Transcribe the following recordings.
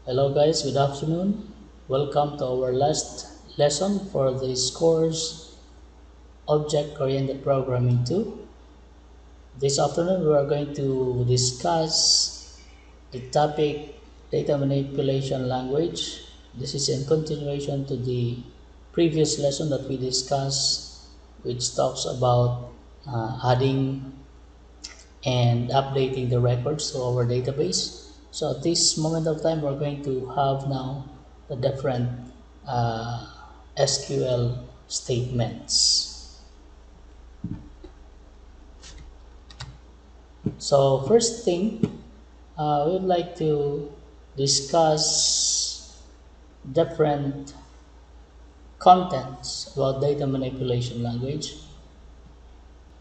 Hello guys, good afternoon. Welcome to our last lesson for this course, Object-Oriented Programming 2. This afternoon we are going to discuss the topic Data Manipulation Language. This is in continuation to the previous lesson that we discussed, which talks about adding and updating the records to our database. So at this moment of time, we're going to have now the different uh, SQL statements. So first thing, we would like to discuss different contents about data manipulation language.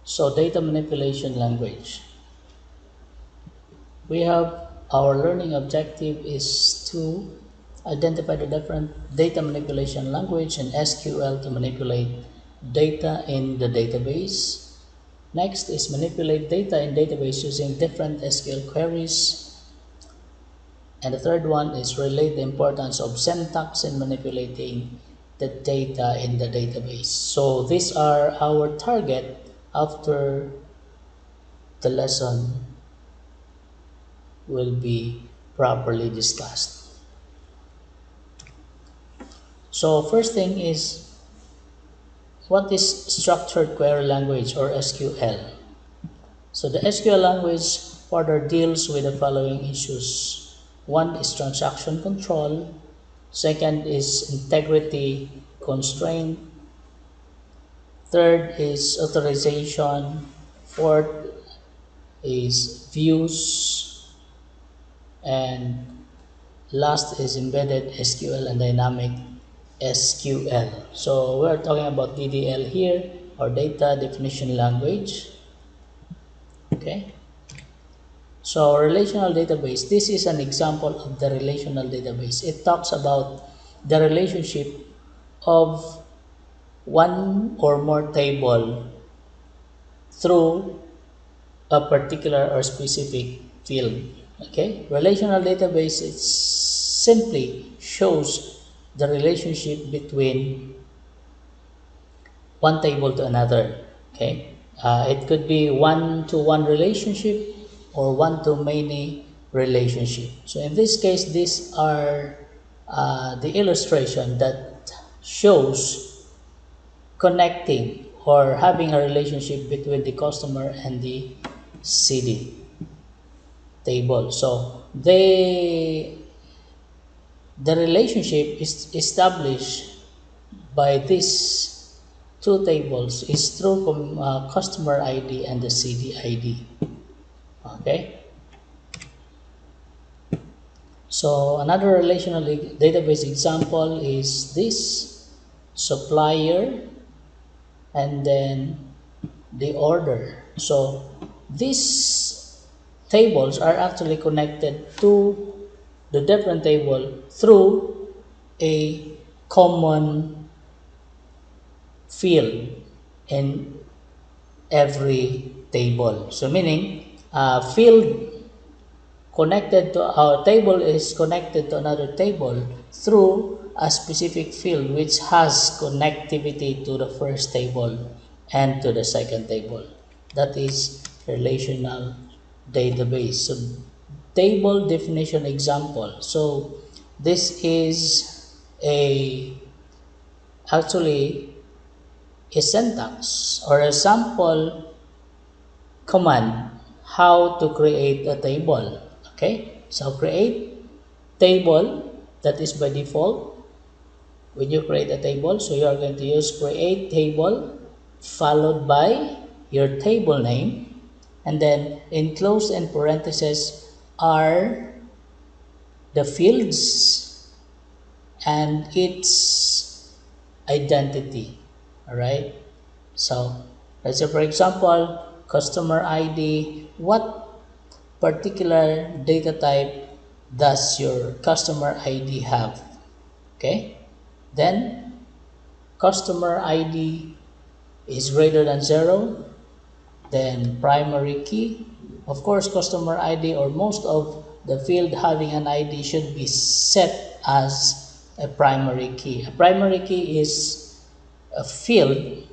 So data manipulation language. We have our learning objective is to identify the different data manipulation language and SQL to manipulate data in the database. Next is manipulate data in database using different SQL queries. And the third one is relate the importance of syntax in manipulating the data in the database. So these are our target after the lesson will be properly discussed. So first thing is, what is structured query language or SQL? So the SQL language further deals with the following issues. One is transaction control, second is integrity constraint, third is authorization, fourth is views, and last is embedded SQL and dynamic SQL. So we're talking about DDL here, or data definition language. Okay. So relational database, this is an example of the relational database. It talks about the relationship of one or more table through a particular or specific field. Okay, relational database, it simply shows the relationship between one table to another. Okay, it could be one-to-one relationship or one-to-many relationship. So in this case, these are the illustration that shows connecting or having a relationship between the customer and the CD table. So the relationship is established by these two tables is through customer ID and the CD ID. Okay. So another relational database example is this supplier and then the order. So these tables are actually connected to the different table through a common field in every table. So meaning field connected to our table is connected to another table through a specific field which has connectivity to the first table and to the second table. That is relational database. So table definition example. So this is a actually a syntax or a sample command how to create a table. Okay, so create table, that is by default. When you create a table, so you are going to use create table followed by your table name, and then enclosed in parentheses are the fields and its identity. All right, so let's say for example customer ID. What particular data type does your customer ID have? Okay, then customer ID is greater than 0, then primary key. Of course, customer ID or most of the field having an ID should be set as a primary key. A primary key is a field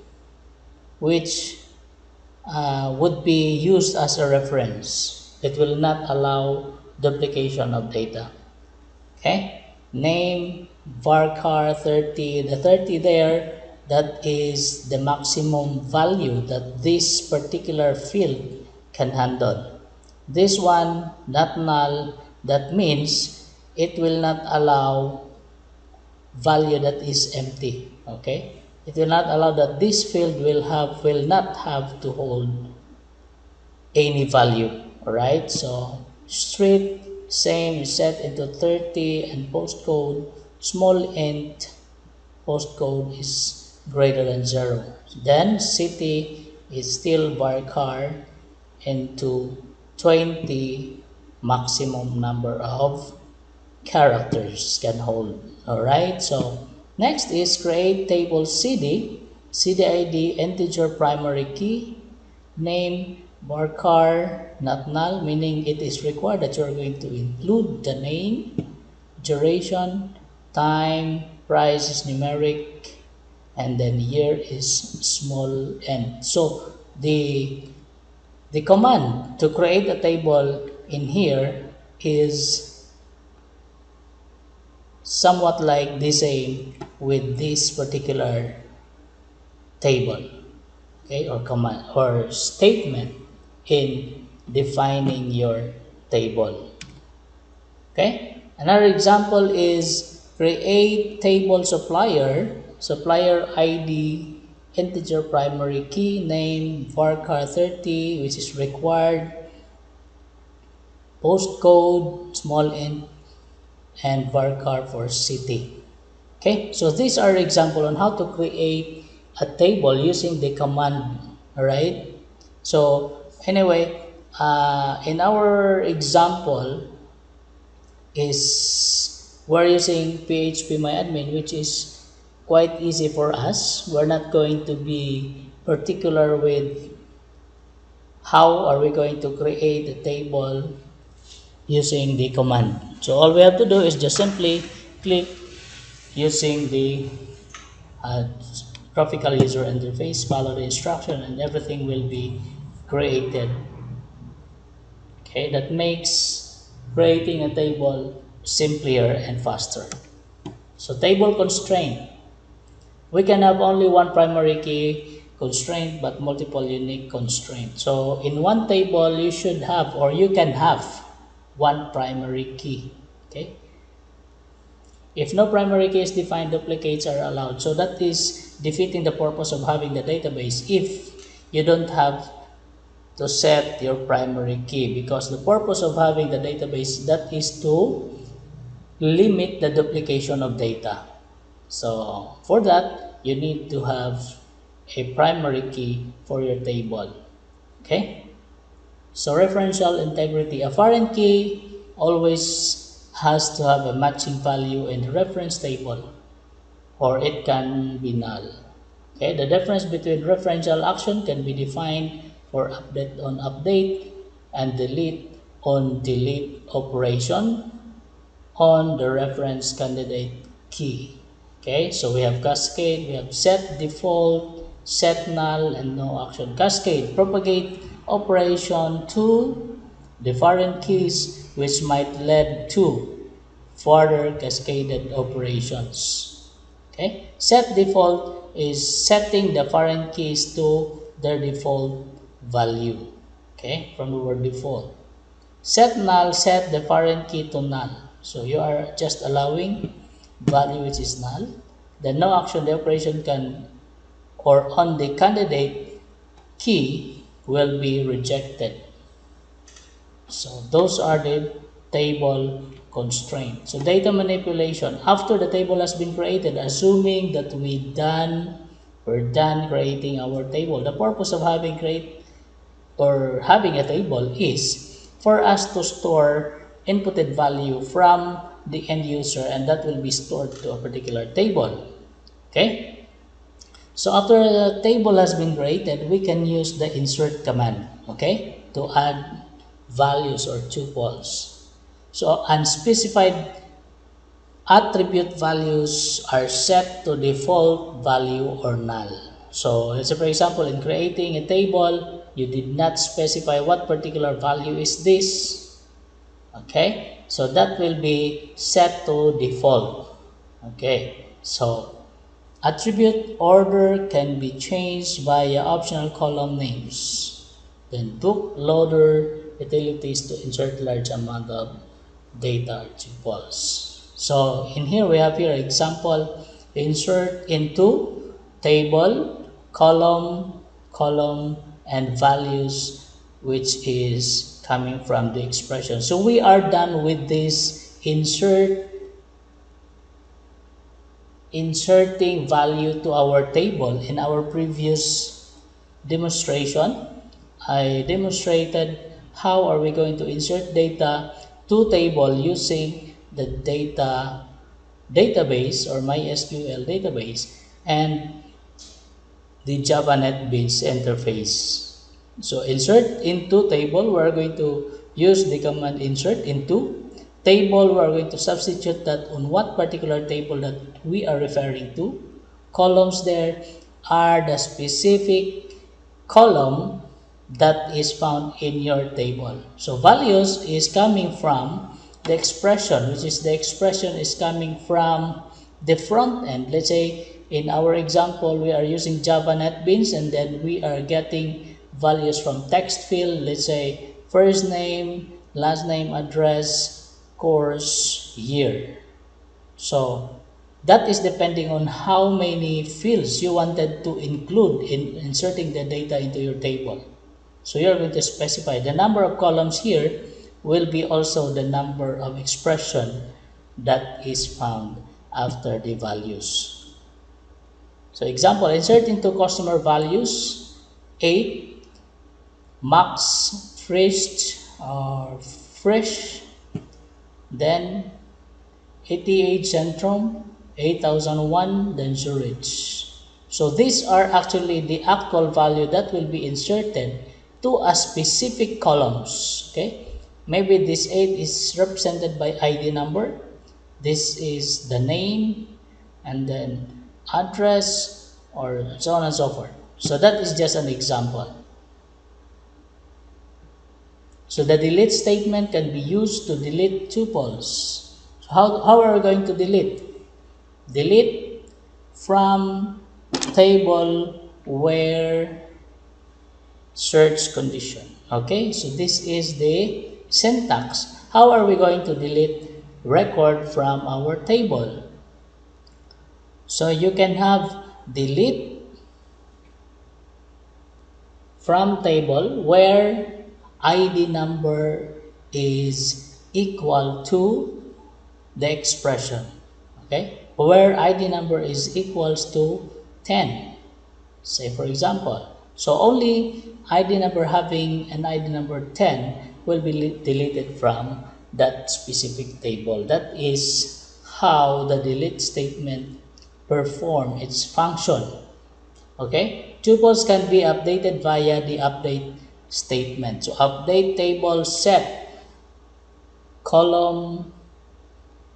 which would be used as a reference. It will not allow duplication of data. Okay, name varchar 30. The 30 there, that is the maximum value that this particular field can handle. This one not null, that means it will not allow value that is empty. Okay, it will not allow that this field will not have to hold any value. All right, so street same is set into 30, and postcode small int postcode is greater than 0. Then city is still varchar into 20 maximum number of characters can hold. All right, so next is create table cd ID integer primary key, name varchar not null, meaning it is required that you're going to include the name, duration, time, price is numeric, and then year is small n. So the command to create a table in here is somewhat like the same with this particular table, okay, or command or statement in defining your table. Okay, another example is create table supplier ID integer primary key, name varchar 30, which is required, postcode small int, and varchar for city. Okay, so these are example on how to create a table using the command. All right, so anyway, in our example is we're using phpMyAdmin, which is quite easy for us. We're not going to be particular with how are we going to create a table using the command. So all we have to do is just simply click using the graphical user interface, follow the instruction, and everything will be created. Okay, that makes creating a table simpler and faster. So table constraint. We can have only one primary key constraint but multiple unique constraints. So in one table you should have, or you can have, one primary key. Okay, if no primary key is defined, duplicates are allowed. So that is defeating the purpose of having the database if you don't have to set your primary key, because the purpose of having the database, that is to limit the duplication of data. So for that you need to have a primary key for your table. Okay, so referential integrity, a foreign key always has to have a matching value in the reference table, or it can be null. Okay, the difference between referential action can be defined for update on update and delete on delete operation on the reference candidate key. Okay, so we have cascade, we have set default, set null, and no action. Cascade, propagate operation to the foreign keys, which might lead to further cascaded operations. Okay, set default is setting the foreign keys to their default value. Okay, from the word default. Set null, set the foreign key to null. So you are just allowing value which is null. Then no action, the operation can, or on the candidate key, will be rejected. So those are the table constraints. So data manipulation, after the table has been created, assuming that we're done creating our table. The purpose of having having a table is for us to store inputted value from the end user, and that will be stored to a particular table. Okay, so after the table has been created, we can use the insert command, okay, to add values or tuples. So unspecified attribute values are set to default value or null. So let's say for example, in creating a table, you did not specify what particular value is this. Okay, so that will be set to default. Okay, so attribute order can be changed via optional column names. Then book loader utilities to insert large amount of data tuples. So in here we have here example, insert into table, column, and values, which is coming from the expression. So we are done with this inserting value to our table. In our previous demonstration, I demonstrated how are we going to insert data to table using the database or MySQL database and the Java NetBeans interface. So insert into table, we're going to use the command insert into table. We're going to substitute that on what particular table that we are referring to. Columns there are the specific column that is found in your table. So values is coming from the expression, which is the expression is coming from the front end. Let's say in our example, we are using Java NetBeans and then we are getting values from text field. Let's say first name, last name, address, course, year. So that is depending on how many fields you wanted to include in inserting the data into your table. So you're going to specify the number of columns here will be also the number of expression that is found after the values. So example, insert into customer values 8 max fresh, then 88 Centrum, 8001, then Zurich. So these are actually the actual value that will be inserted to a specific columns. Okay, maybe this 8 is represented by ID number, this is the name, and then address, or so on and so forth. So that is just an example. So the delete statement can be used to delete tuples. So how are we going to delete? Delete from table where search condition. Okay, so this is the syntax. How are we going to delete record from our table? So you can have delete from table where ID number is equal to the expression. Okay, where ID number is equals to 10, say for example. So only ID number having an ID number 10 will be deleted from that specific table. That is how the delete statement perform its function. Okay, tuples can be updated via the update statement. So update table set column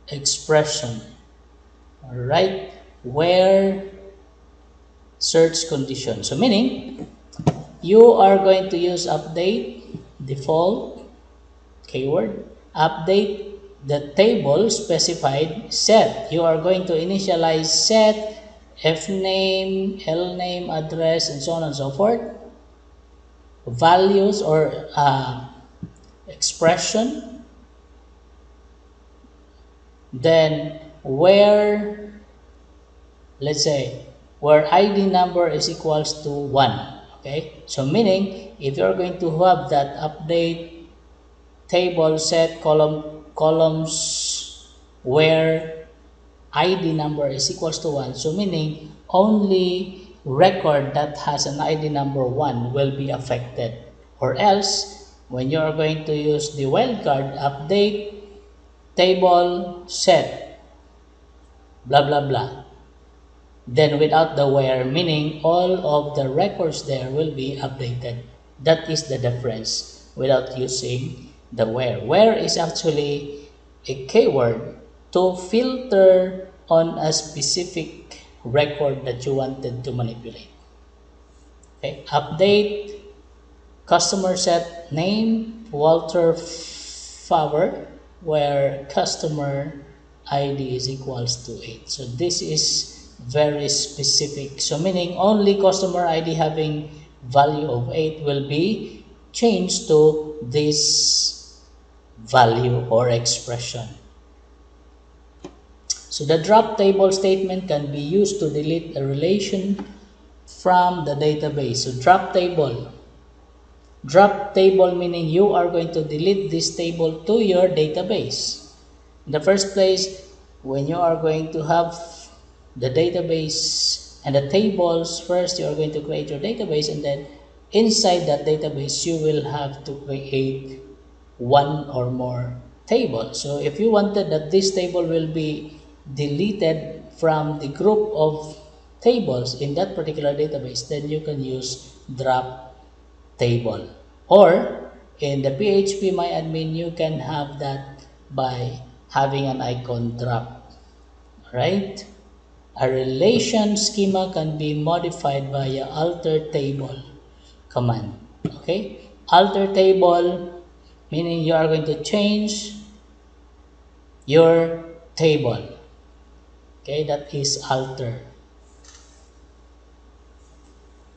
expression, all right, where search condition. So meaning you are going to use update default keyword, update the table specified set. You are going to initialize set fname, lname, address, and so on and so forth, values or expression, then where, let's say, where ID number is equals to 1. Okay, so meaning if you're going to have that update table set columns where ID number is equals to 1, so meaning only record that has an ID number 1 will be affected, or else when you are going to use the wildcard update table set blah blah blah, then without the where, meaning all of the records there will be updated. That is the difference without using the where. Where is actually a keyword to filter on a specific record that you wanted to manipulate. Okay, update customer set name Walter Faber, where customer ID is equals to 8. So this is very specific. So meaning only customer ID having value of 8 will be changed to this value or expression. So the drop table statement can be used to delete a relation from the database. So drop table meaning you are going to delete this table to your database. In the first place, when you are going to have the database and the tables, first you are going to create your database, and then inside that database you will have to create one or more tables. So if you wanted that this table will be deleted from the group of tables in that particular database, then you can use drop table. Or in the PHPMyAdmin, you can have that by having an icon drop. Right? A relation schema can be modified via alter table command. Okay? Alter table meaning you are going to change your table. Okay, that is alter.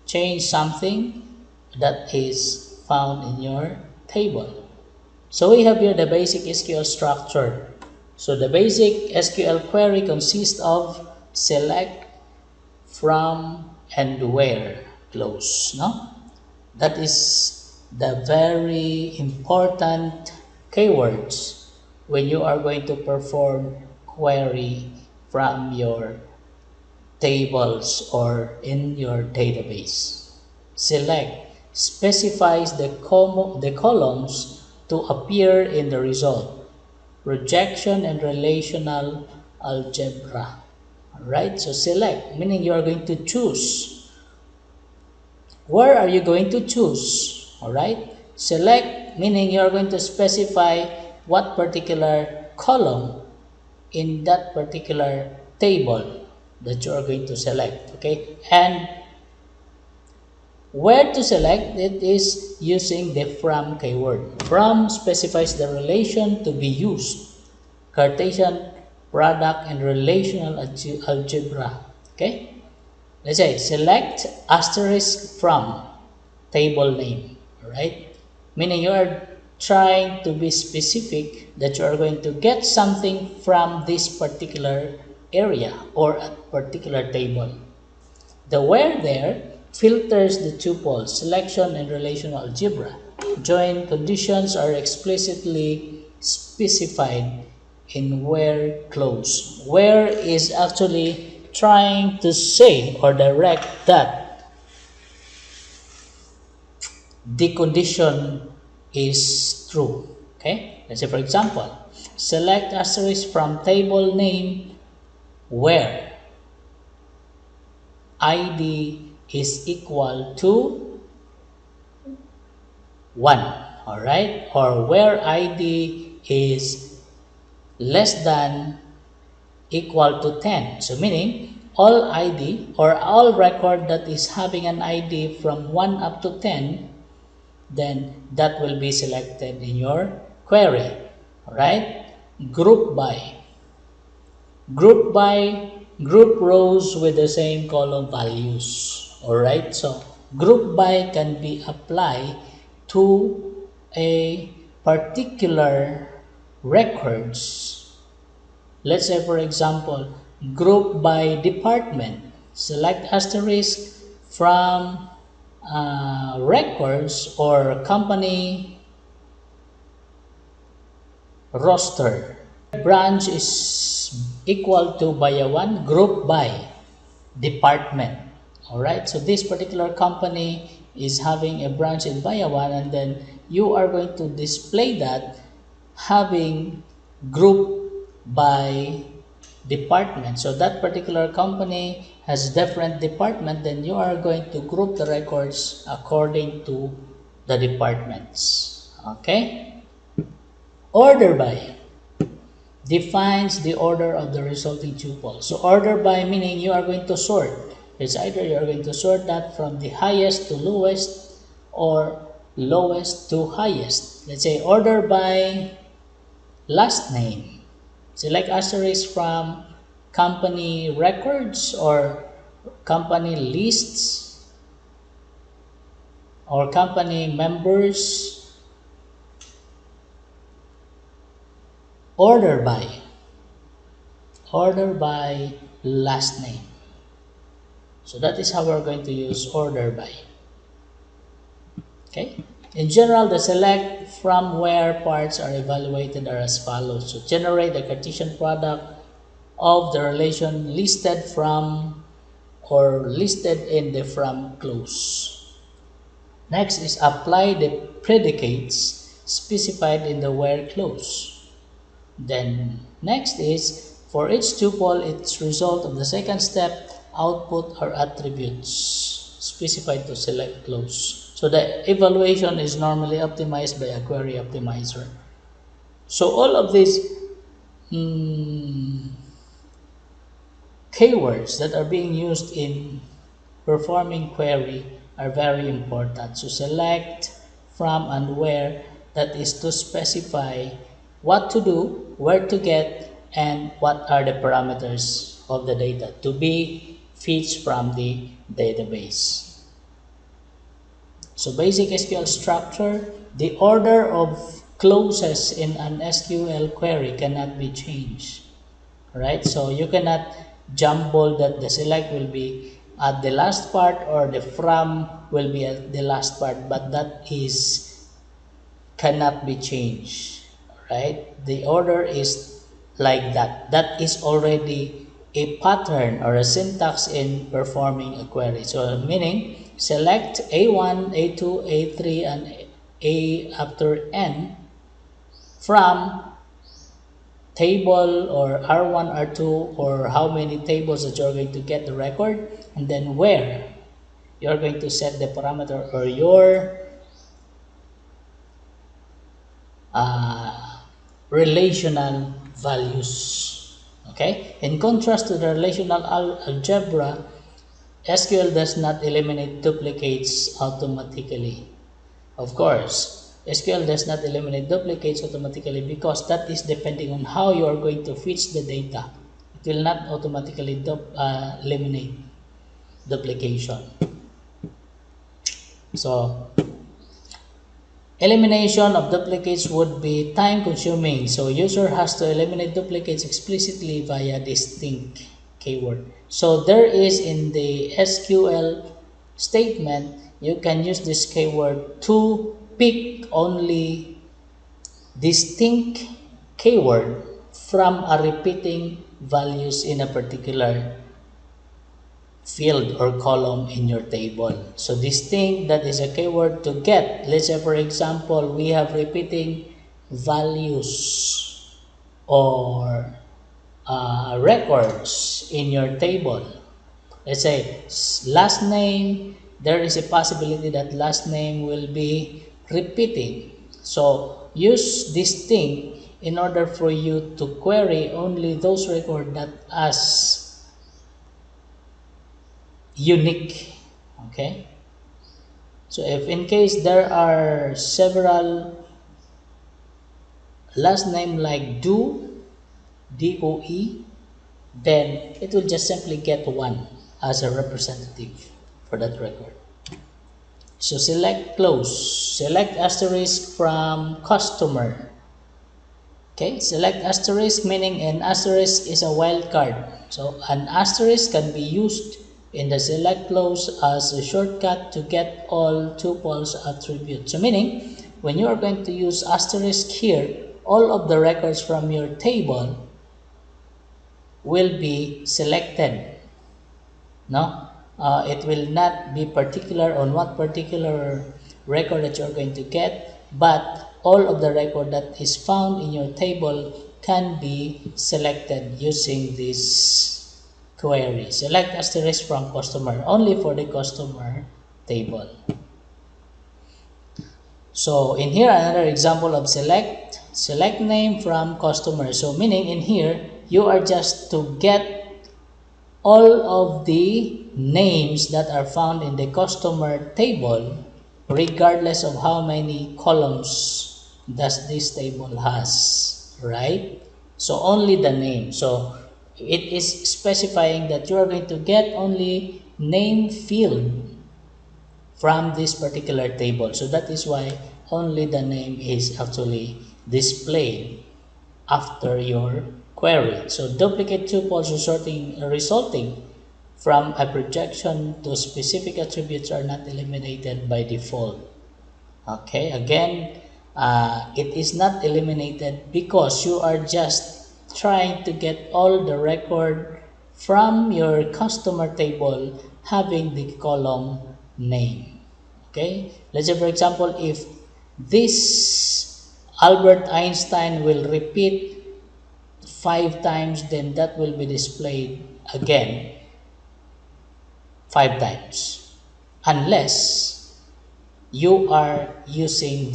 Change something that is found in your table. So we have here the basic SQL structure. So the basic SQL query consists of select, from, and where clause. No? That is the very important keywords when you are going to perform query from your tables or in your database. Select specifies the columns to appear in the result. Projection and relational algebra. Alright, so select meaning you are going to choose. Where are you going to choose? Alright, select meaning you are going to specify what particular column in that particular table that you are going to select. Okay, and where to select it is using the from keyword. From specifies the relation to be used. Cartesian product and relational algebra. Okay, let's say select asterisk from table name. Alright, meaning you are trying to be specific that you are going to get something from this particular area or a particular table. The where there filters the tuples, selection and relational algebra. Join conditions are explicitly specified in where clause. Where is actually trying to say or direct that the condition is true. Okay, let's say for example, select asterisk from table name where ID is equal to 1, all right, or where ID is less than equal to 10. So meaning all ID or all record that is having an ID from 1 up to 10, then that will be selected in your query. All right, group by group rows with the same column values. All right, so group by can be applied to a particular records. Let's say for example, group by department. Select asterisk from records or company roster. Branch is equal to Bayawan group by department. Alright, so this particular company is having a branch in Bayawan, and then you are going to display that having group by department. So that particular company has different department, then you are going to group the records according to the departments. Okay, order by. defines the order of the resulting tuple. So order by meaning you are going to sort. It's either you are going to sort that from the highest to lowest or lowest to highest. Let's say order by last name. Select asterisk from company records or company lists or company members. Order by last name. So that is how we're going to use order by. Okay. In general, the select from where parts are evaluated are as follows. So generate the Cartesian product of the relation listed from or listed in the from clause. Next is apply the predicates specified in the where clause. Then next is for each tuple, its result of the second step, output or attributes specified to select clause. So the evaluation is normally optimized by a query optimizer. So all of these keywords that are being used in performing query are very important. So select, from, and where, that is to specify what to do, where to get, and what are the parameters of the data to be fetched from the database. So basic SQL structure, the order of clauses in an SQL query cannot be changed. Right? So you cannot jumble that the select will be at the last part or the from will be at the last part, but that is cannot be changed. Right? The order is like that. That is already a pattern or a syntax in performing a query. So meaning select A1, A2, A3, and A after N from table or R1, R2, or how many tables that you're going to get the record, and then where you're going to set the parameter or your relational values. Okay. In contrast to the relational algebra, SQL does not eliminate duplicates automatically. Of course, SQL does not eliminate duplicates automatically because that is depending on how you are going to fetch the data. It will not automatically eliminate duplication. So, elimination of duplicates would be time consuming. So, user has to eliminate duplicates explicitly via distinct keyword. So, there is in the SQL statement, you can use this keyword to pick only distinct keyword from a repeating values in a particular field or column in your table. So distinct, that is a keyword to get. Let's say for example, we have repeating values or records in your table. Let's say last name, there is a possibility that last name will be repeating. So use distinct in order for you to query only those records that as unique. Okay. So if in case there are several last name like DOE, then it will just simply get one as a representative for that record. So select close, select asterisk from customer. Okay, select asterisk meaning an asterisk is a wildcard. So an asterisk can be used in the select clause as a shortcut to get all tuples attributes. So meaning when you are going to use asterisk here, all of the records from your table will be selected. No, it will not be particular on what particular record that you're going to get, but all of the record that is found in your table can be selected using this query. Select asterisk from customer only for the customer table. So in here, another example of select name from customer. So meaning in here, you are just to get all of the names that are found in the customer table, regardless of how many columns does this table has, right? So only the name. So it is specifying that you are going to get only name field from this particular table. So that is why only the name is actually displayed after your query. So duplicate tuples resulting from a projection to specific attributes are not eliminated by default. Okay, again, it is not eliminated because you are just trying to get all the record from your customer table having the column name. Okay, let's say for example, if this Albert Einstein will repeat 5 times, then that will be displayed again 5 times, unless you are using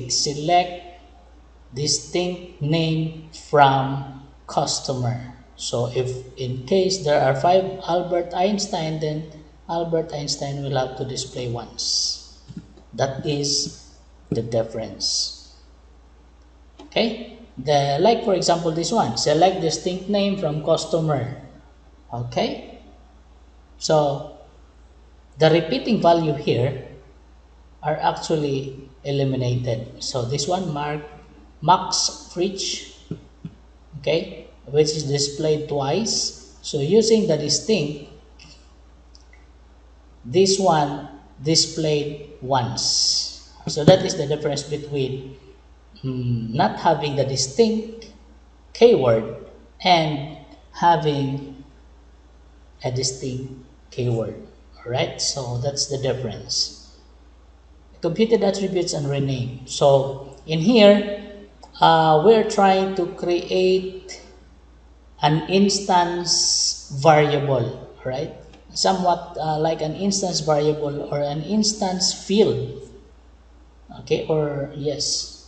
select distinct name from customer. So if in case there are 5 Albert Einstein, then Albert Einstein will have to display once. That is the difference. Okay, like for example this one, select distinct name from customer. Okay, so the repeating value here are actually eliminated. So this one, Max Fridge, okay, which is displayed twice. So using the distinct, this one displayed once. So that is the difference between not having the distinct keyword and having a distinct keyword. Alright, so that's the difference. Computed attributes and rename. So in here, we're trying to create an instance variable, right? Somewhat like an instance variable or an instance field. Okay, or yes.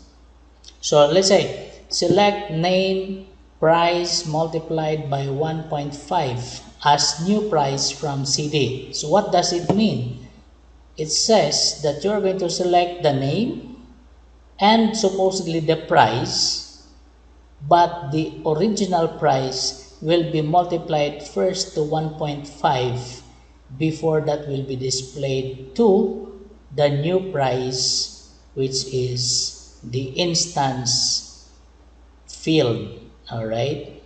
So let's say select name price multiplied by 1.5 as new price from CD. So what does it mean? It says that you're going to select the name and supposedly the price, but the original price will be multiplied first to 1.5 before that will be displayed to the new price, which is the instance field. All right,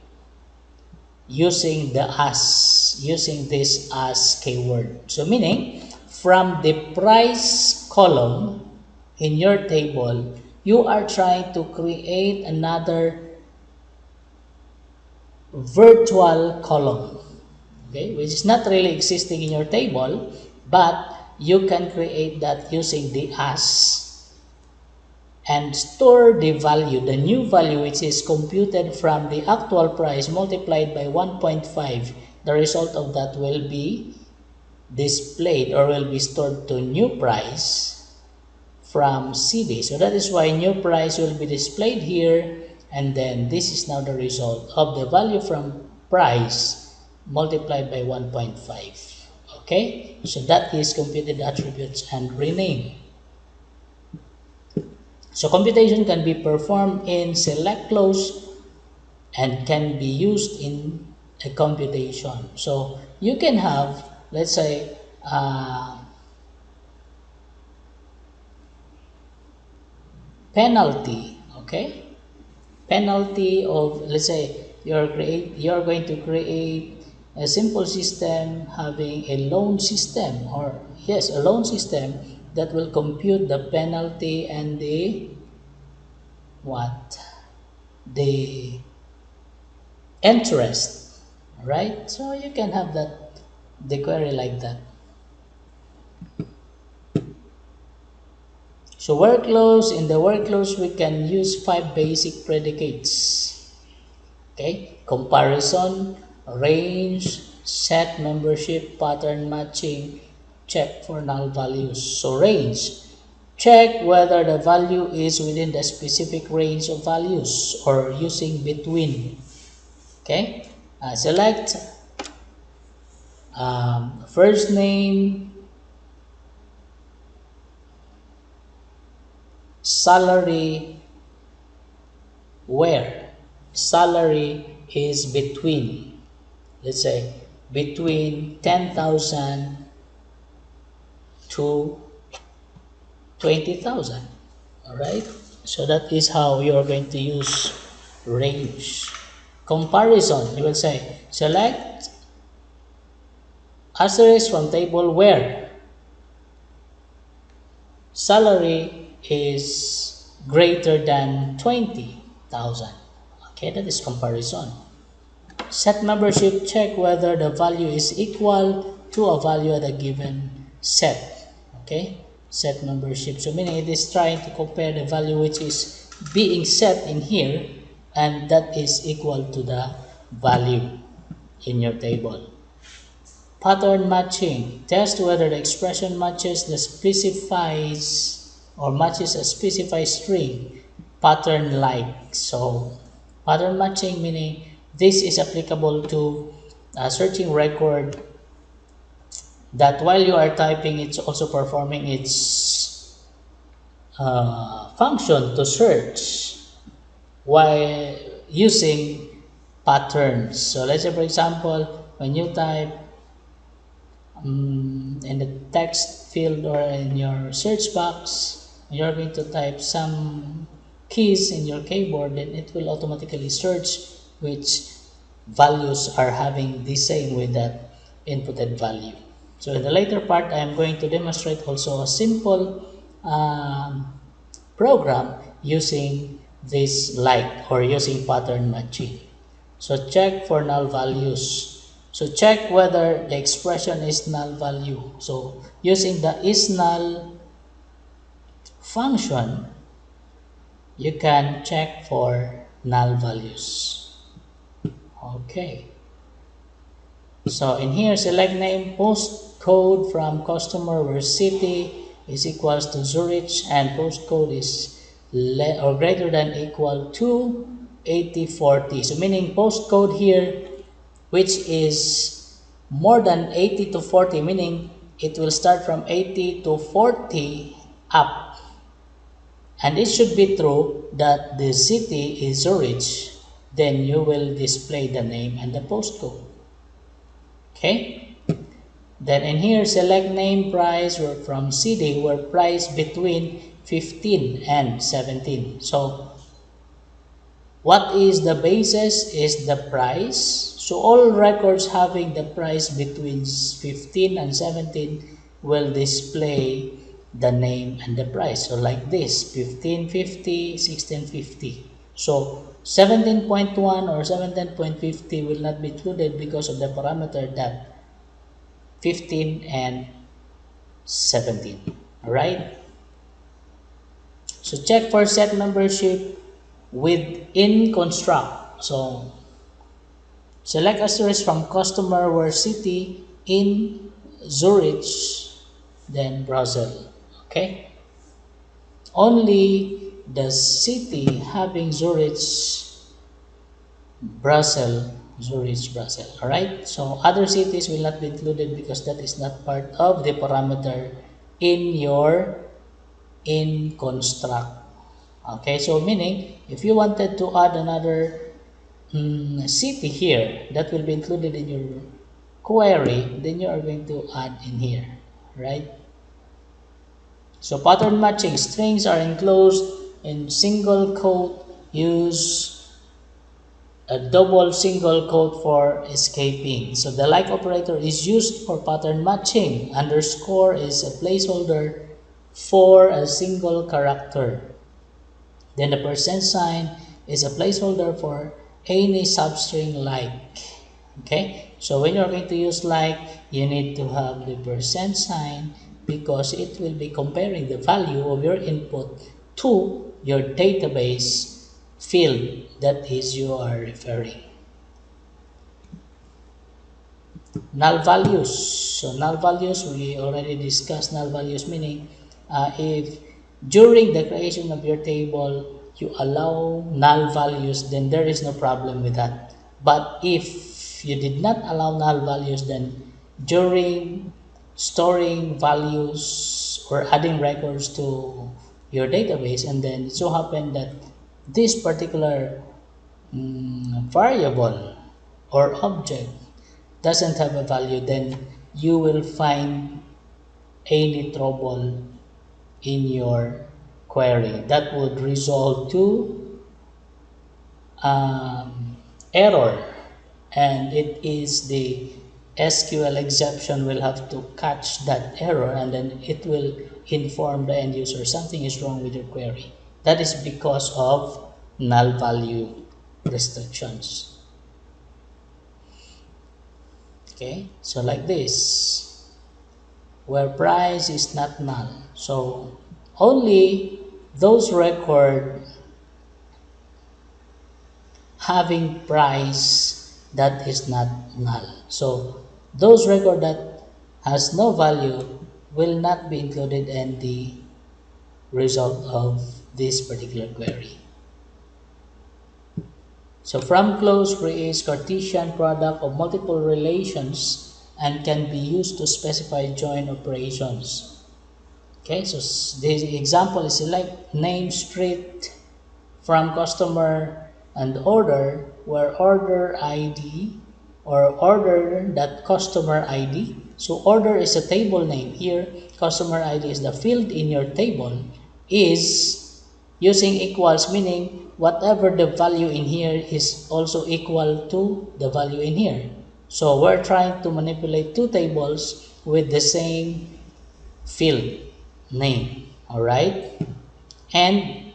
using this as keyword. So meaning from the price column in your table, you are trying to create another virtual column, okay, which is not really existing in your table, but you can create that using the as and store the value, the new value, which is computed from the actual price multiplied by 1.5. The result of that will be displayed or will be stored to new price from CD. So that is why new price will be displayed here, and then this is now the result of the value from price multiplied by 1.5. Okay, so that is computed attributes and rename. So computation can be performed in select clause and can be used in a computation. So you can have, let's say, penalty, okay, penalty of, let's say, you're going to create a simple system having a loan system, or yes, a loan system that will compute the penalty and the the interest, right? So you can have that, the query like that. So workflows, in the workflows we can use 5 basic predicates. Okay, comparison, range, set membership, pattern matching, check for null values. So range, check whether the value is within the specific range of values or using between. Okay, select first name, salary, where salary is between, let's say, between 10,000 to 20,000. All right, so that is how you are going to use range. Comparison, you will say select asterisk from table where salary is greater than 20,000. Okay, that is comparison. Set membership, check whether the value is equal to a value at a given set. Okay, set membership, so meaning it is trying to compare the value which is being set in here and that is equal to the value in your table. Pattern matching, test whether the expression matches the specifies or matches a specified string pattern like. So pattern matching meaning this is applicable to a searching record that while you are typing, it's also performing its function to search while using patterns. So let's say, for example, when you type in the text field or in your search box, you're going to type some keys in your keyboard, then it will automatically search which values are having the same with that inputted value. So in the later part, I am going to demonstrate also a simple program using this like or using pattern matching. So check for null values. So check whether the expression is null value. So using the isNull function, you can check for null values. Okay. So in here, select name, postcode from customer where city is equals to Zurich and postcode is or greater than equal to 8040. So meaning postcode here which is more than 80 to 40, meaning it will start from 80 to 40 up. And it should be true that the city is Zurich, then you will display the name and the postcode. Okay, then in here select name, price from city where price between 15 and 17. So what is the basis is the price. So all records having the price between 15 and 17 will display the name and the price. So like this, 1550, 1650. So 17.1 or 17.50 will not be included because of the parameter that 15 and 17. Alright? So check for set membership within construct. So select asterisk from customer where city in Zurich, then Brussels. Okay? Only the city having Zurich, Brussels, Zurich, Brussels. Alright? So other cities will not be included because that is not part of the parameter in your in construct. Okay, so meaning if you wanted to add another city here that will be included in your query, then you are going to add in here, right? So pattern matching, strings are enclosed in single quote, use a double single quote for escaping. So the like operator is used for pattern matching. Underscore is a placeholder for a single character. Then the percent sign is a placeholder for any substring like. Okay, so when you're going to use like, you need to have the percent sign because it will be comparing the value of your input to your database field that is you are referring. Null values. So null values, we already discussed null values, meaning if during the creation of your table, you allow null values, then there is no problem with that. But if you did not allow null values, then during storing values or adding records to your database, and then it so happened that this particular variable or object doesn't have a value, then you will find any trouble in your query that would result to error, and it is the SQL exception will have to catch that error, and then it will inform the end user something is wrong with your query. That is because of null value restrictions. Okay, so like this, where price is not null, so only those record having price that is not null. So those record that has no value will not be included in the result of this particular query. So from clause creates Cartesian product of multiple relations and can be used to specify join operations. Okay, so the example is select name street from customer and order, where order ID or order.customer ID. So order is a table name here, customer ID is the field in your table, is using equals, meaning whatever the value in here is also equal to the value in here. So we're trying to manipulate two tables with the same field name. All right, and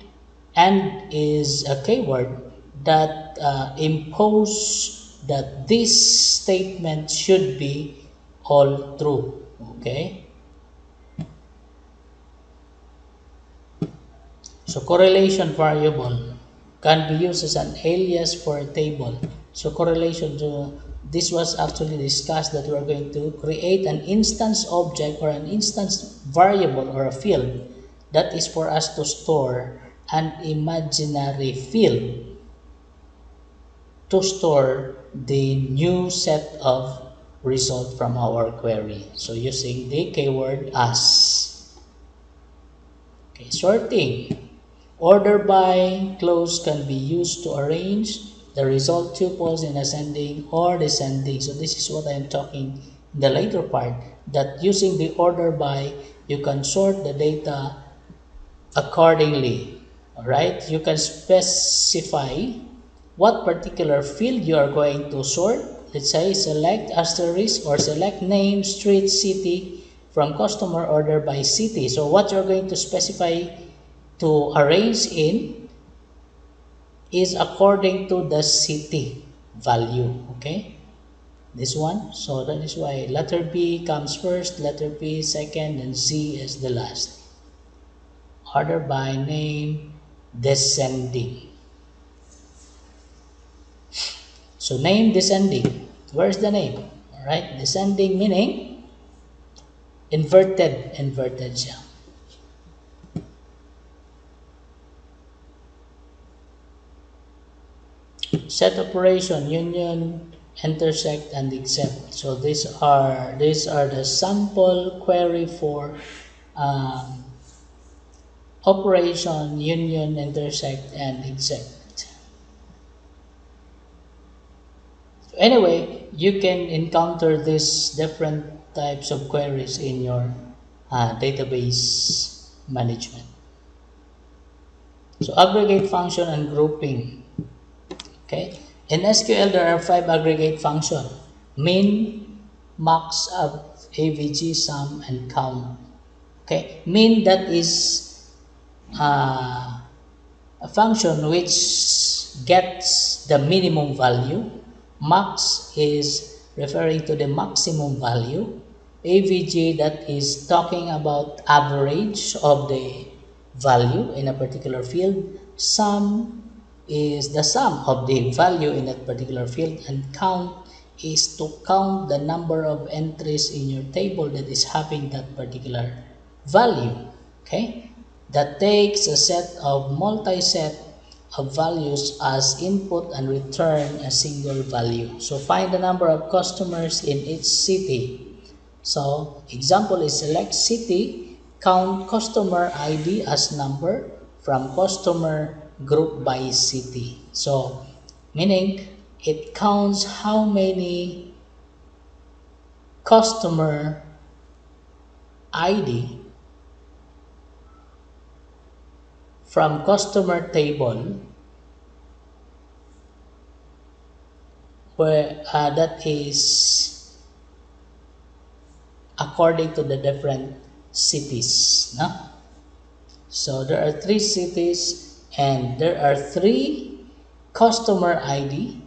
is a keyword that impose that this statement should be all true. Okay, so correlation variable can be used as an alias for a table. So correlation, so this was actually discussed that we're going to create an instance object or an instance variable or a field that is for us to store an imaginary field to store the new set of result from our query. So using the keyword as. Okay, sorting. Order by clause can be used to arrange the result tuples in ascending or descending. So this is what I am talking in the later part, that using the order by, you can sort the data accordingly. All right, you can specify what particular field you are going to sort. Let's say select asterisk or select name, street, city from customer order by city. So what you're going to specify to arrange in is according to the city value. Okay, this one. So that is why letter B comes first, letter P second, and Z is the last. Order by name descending. So name descending. Where's the name? All right, descending meaning inverted siya. Set operation, union, intersect, and except. So these are the sample query for operation, union, intersect, and except. So anyway, you can encounter these different types of queries in your database management. So aggregate function and grouping. Okay, in SQL there are 5 aggregate functions: min, max, avg, sum, and count. Okay, min, that is a function which gets the minimum value. Max is referring to the maximum value. Avg, that is talking about average of the value in a particular field. Sum is the sum of the value in that particular field, and count is to count the number of entries in your table that is having that particular value. Okay, that takes a set of multi-set of values as input and return a single value. So find the number of customers in each city. So example is select city, count customer ID as number from customer group by city. So meaning it counts how many customer ID from customer table where that is according to the different cities. No? So there are 3 cities and there are 3 customer ID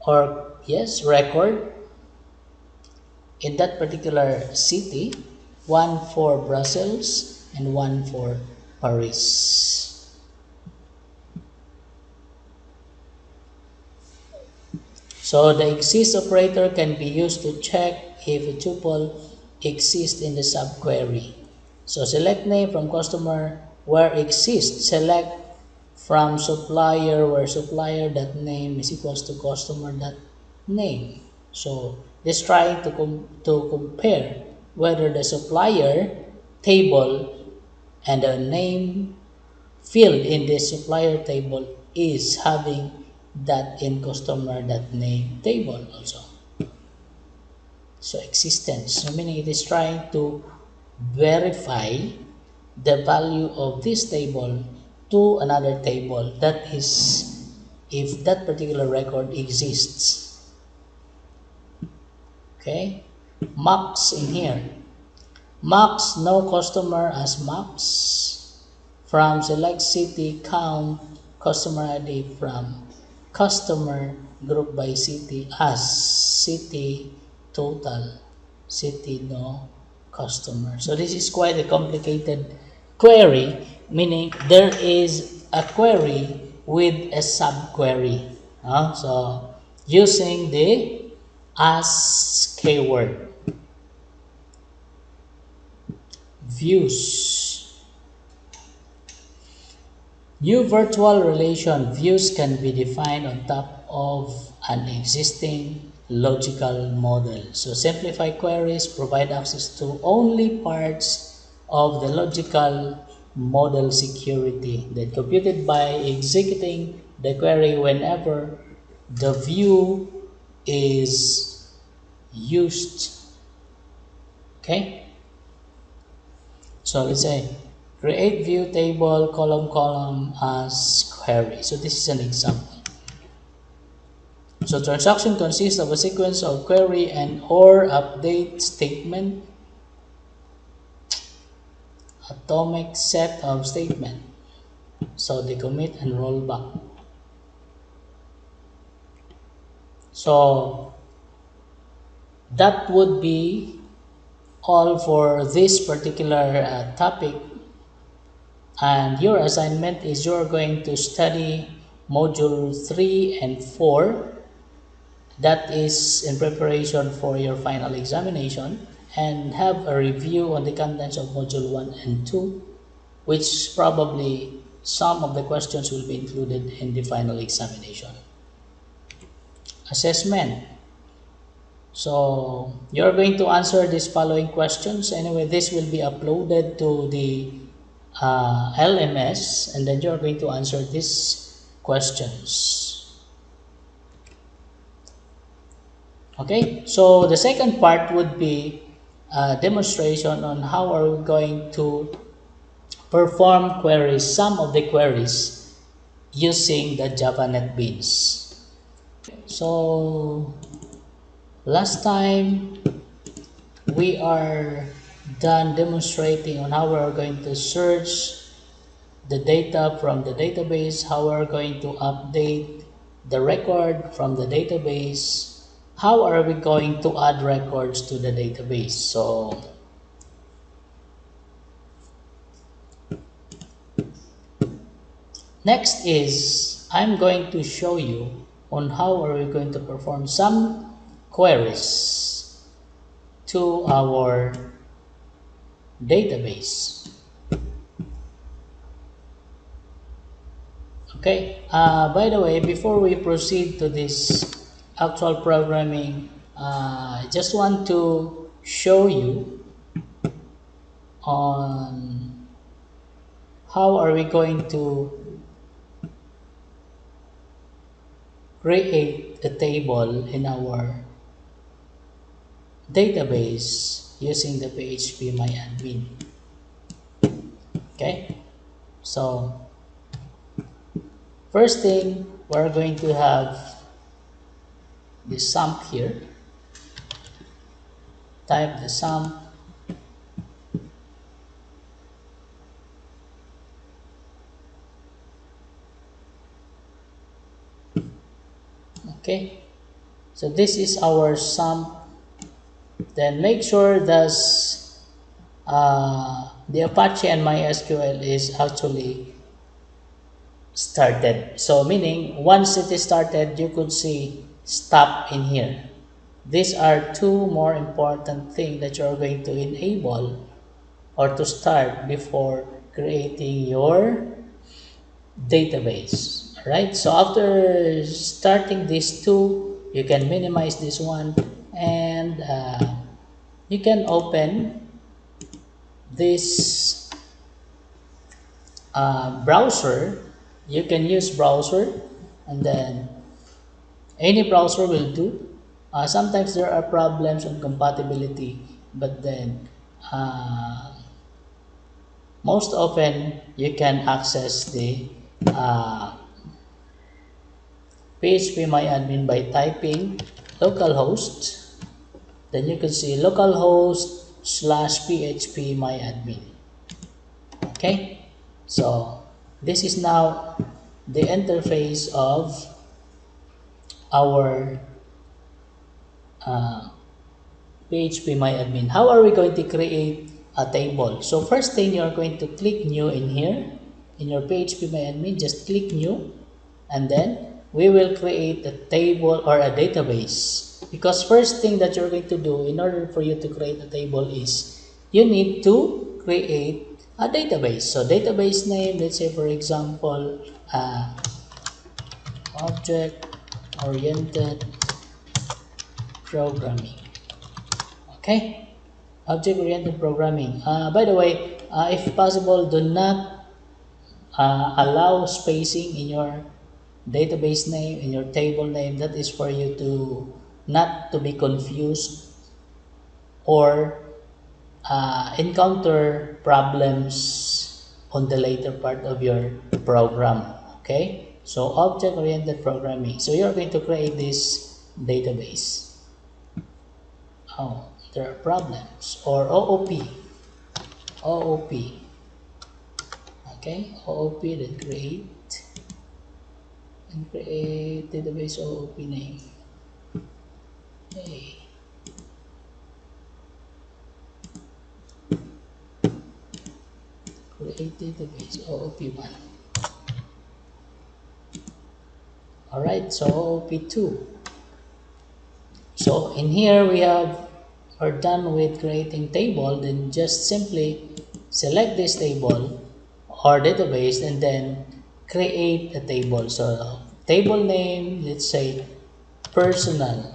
or yes record in that particular city, one for Brussels and one for Paris. So the exist operator can be used to check if a tuple exists in the subquery. So select name from customer where exists, select from supplier where supplier.name is equals to customer.name. So this trying to compare whether the supplier table and the name field in the supplier table is having that in customer.name table also. So existence, so meaning it is trying to verify the value of this table to another table, that is if that particular record exists. Okay, max in here, max no customer as max from select city, count customer ID from customer group by city as city total, city no customer. So this is quite a complicated query, meaning there is a query with a subquery. So using the as keyword. Views. New virtual relation views can be defined on top of an existing logical model. So simplify queries provide access to only parts of the logical model security that computed by executing the query whenever the view is used. Okay, so let's say create view table column as query. So this is an example. So transaction consists of a sequence of query and or update statement, atomic set of statement. So they commit and roll back. So that would be all for this particular topic. And your assignment is you're going to study module 3 and 4. That is in preparation for your final examination, and have a review on the contents of module 1 and 2, which probably some of the questions will be included in the final examination. Assessment. So you're going to answer these following questions. Anyway, this will be uploaded to the LMS, and then you're going to answer these questions. Okay, so the second part would be a demonstration on how are we going to perform queries, some of the queries using the Java NetBeans. So last time we are done demonstrating on how we are going to search the data from the database, how we are going to update the record from the database, how are we going to add records to the database. So next is I'm going to show you on how are we going to perform some queries to our database. Okay, by the way, before we proceed to this actual programming, I just want to show you on how are we going to create a table in our database using the phpMyAdmin. Okay, so first thing, we're going to have the sump here. Type the sump. Okay, so this is our sump. Then make sure that the Apache and MySQL is actually started. So meaning once it is started, you could see stop in here. These are two more important things that you're going to enable or to start before creating your database. Alright, so after starting these two, you can minimize this one and you can open this browser. You can use browser and then any browser will do. Sometimes there are problems on compatibility, but then most often you can access the uh, phpMyAdmin by typing localhost. Then you can see localhost/phpMyAdmin. Okay, so this is now the interface of our phpMyAdmin. How are we going to create a table? So first thing, you're going to click new in here in your phpMyAdmin. Just click new and then we will create a table or a database, because first thing that you're going to do in order for you to create a table is you need to create a database. So database name, let's say for example object oriented programming. Okay, object oriented programming. By the way, if possible, do not allow spacing in your database name, in your table name. That is for you to not to be confused or encounter problems on the later part of your program. Okay, so object oriented programming. So you're going to create this database. Oh, there are problems. Or OOP. Okay, OOP, then create and create database OOP name. Okay. Create database OOP1. Alright, so OOP2. So in here we are done with creating table. Then just simply select this table or database and then create a table. So table name, let's say personal.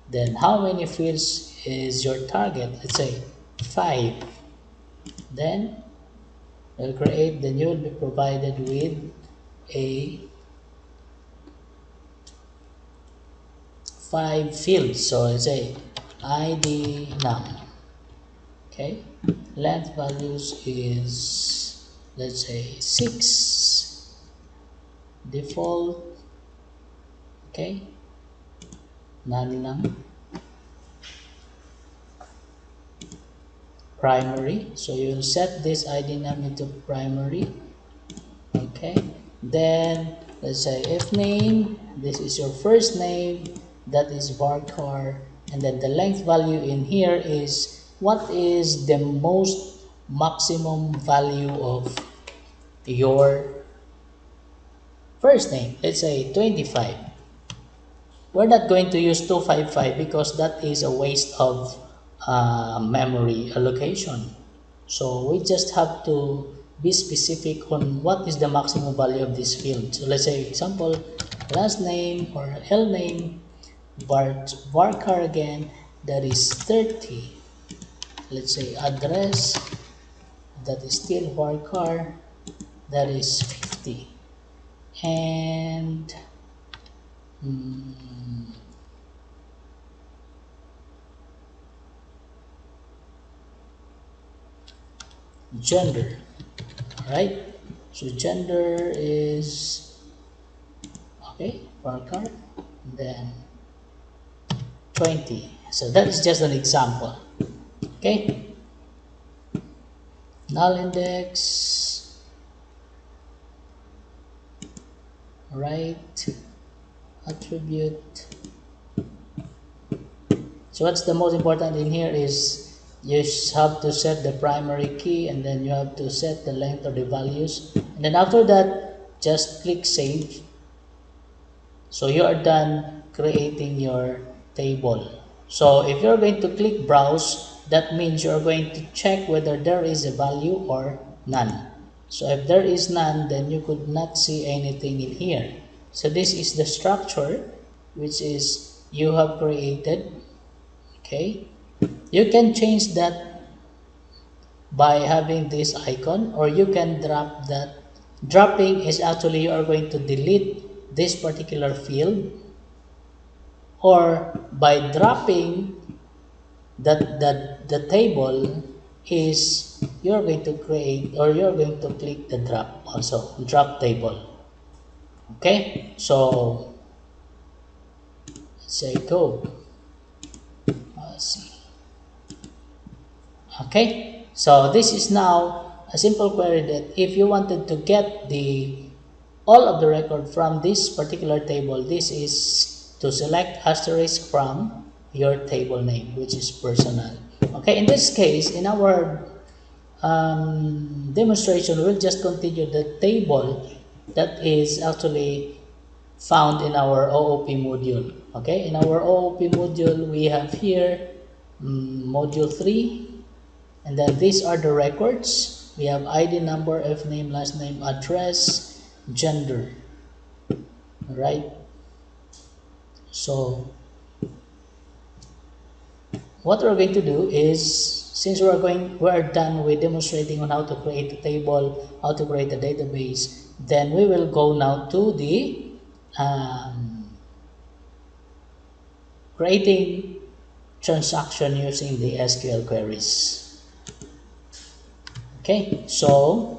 Then how many fields is your target? Let's say 5. Then we'll create, then you will be provided with a 5 fields. So let's say ID num. Okay, length values is, let's say 6. Default. Okay, none lang. Primary, so you'll set this ID num into primary. Okay, then let's say if name, this is your first name, that is varchar, and then the length value in here is what is the most maximum value of your first name. Let's say 25. We're not going to use 255 because that is a waste of memory allocation. So we just have to be specific on what is the maximum value of this field. So let's say example, last name or L name, varchar again, that is 30. Let's say address, that is still varchar, that is 50. And gender, right? So gender is okay, varchar, then 20. So that is just an example. Okay, null index, right, attribute. So what's the most important in here is you have to set the primary key, and then you have to set the length of the values, and then after that just click save. So you are done creating your table. So if you're going to click browse, that means you're going to check whether there is a value or none. So if there is none, then you could not see anything in here. So this is the structure which is you have created. Okay, you can change that by having this icon, or you can drop that. Dropping is actually you are going to delete this particular field, or by dropping that the table is you're going to create, or you're going to click the drop also, drop table. Okay, so let's say go. Let's see. Okay, so this is now a simple query that if you wanted to get the all of the record from this particular table, this is to select asterisk from your table name, which is personal. Okay, in this case, in our demonstration, we'll just continue the table that is actually found in our OOP module. Okay, in our OOP module, we have here module 3, and then these are the records. We have ID, number, F name, last name, address, gender. Right, so what we're going to do is, since we're done with demonstrating on how to create a table, how to create a database, then we will go now to the creating transaction using the SQL queries. Okay, so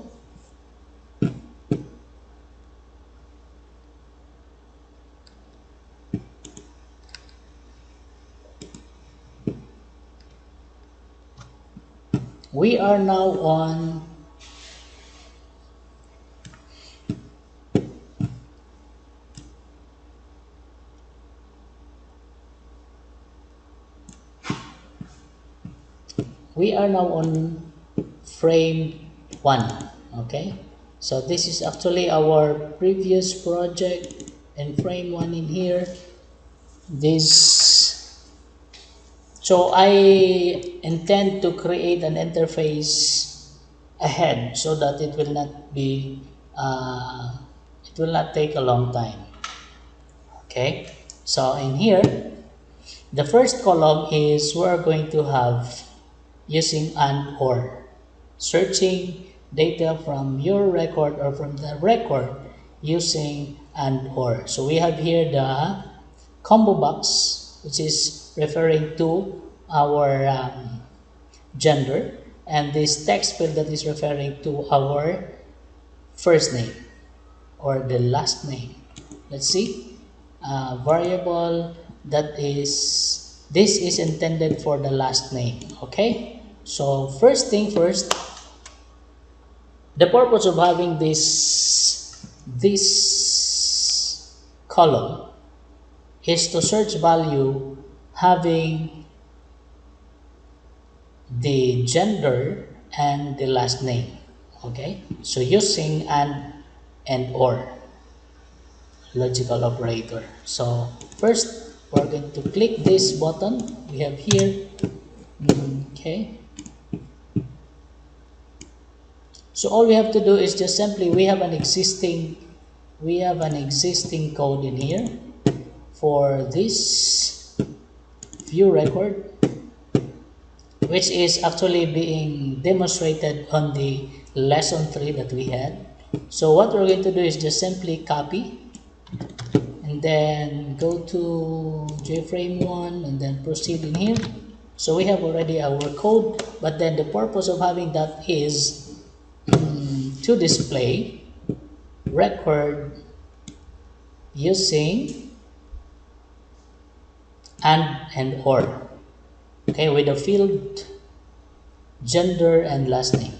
we are now on frame 1. Okay, so this is actually our previous project, and frame 1 in here. So I intend to create an interface ahead so that it will not take a long time. Okay, so in here, the first column is we're going to have using and or, searching data from your record or from the record using and or. So we have here the combo box, which is referring to our gender, and this text field that is referring to our first name or the last name. Let's see, variable that is, this is intended for the last name. Okay, so first thing first, the purpose of having this column is to search value having the gender and the last name. Okay, so using and or logical operator. So first we're going to click this button we have here. Okay, So all we have to do is just simply, we have an existing code in here for this view record, which is actually being demonstrated on the lesson 3 that we had. So what we're going to do is just simply copy and then go to JFrame 1 and then proceed in here. So we have already our code, but then the purpose of having that is to display record using and or, okay, with the field gender and last name.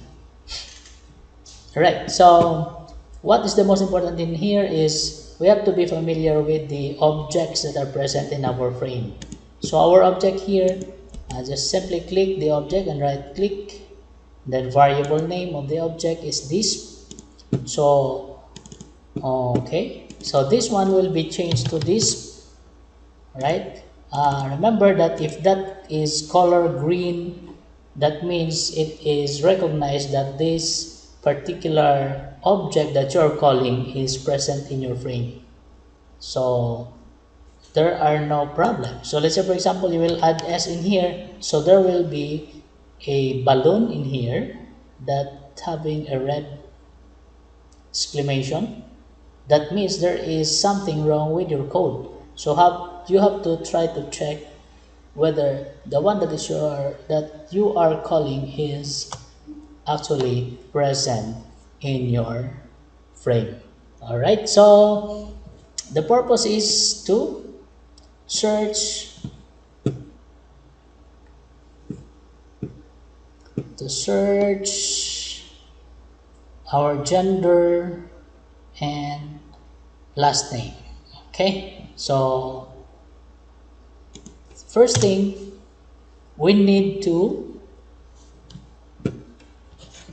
Alright, so what is the most important in here is we have to be familiar with the objects that are present in our frame. So our object here, just simply click the object and right click, then variable name of the object is this. So okay, so this one will be changed to this, right? Remember that if that is color green, that means it is recognized that this particular object that you're calling is present in your frame. So there are no problems. So let's say, for example, you will add S in here. So there will be a balloon in here that having a red exclamation. That means there is something wrong with your code. So you have to try to check whether the one that you are calling is actually present in your frame. All right, so the purpose is to search our gender and last name. Okay, so first thing, we need to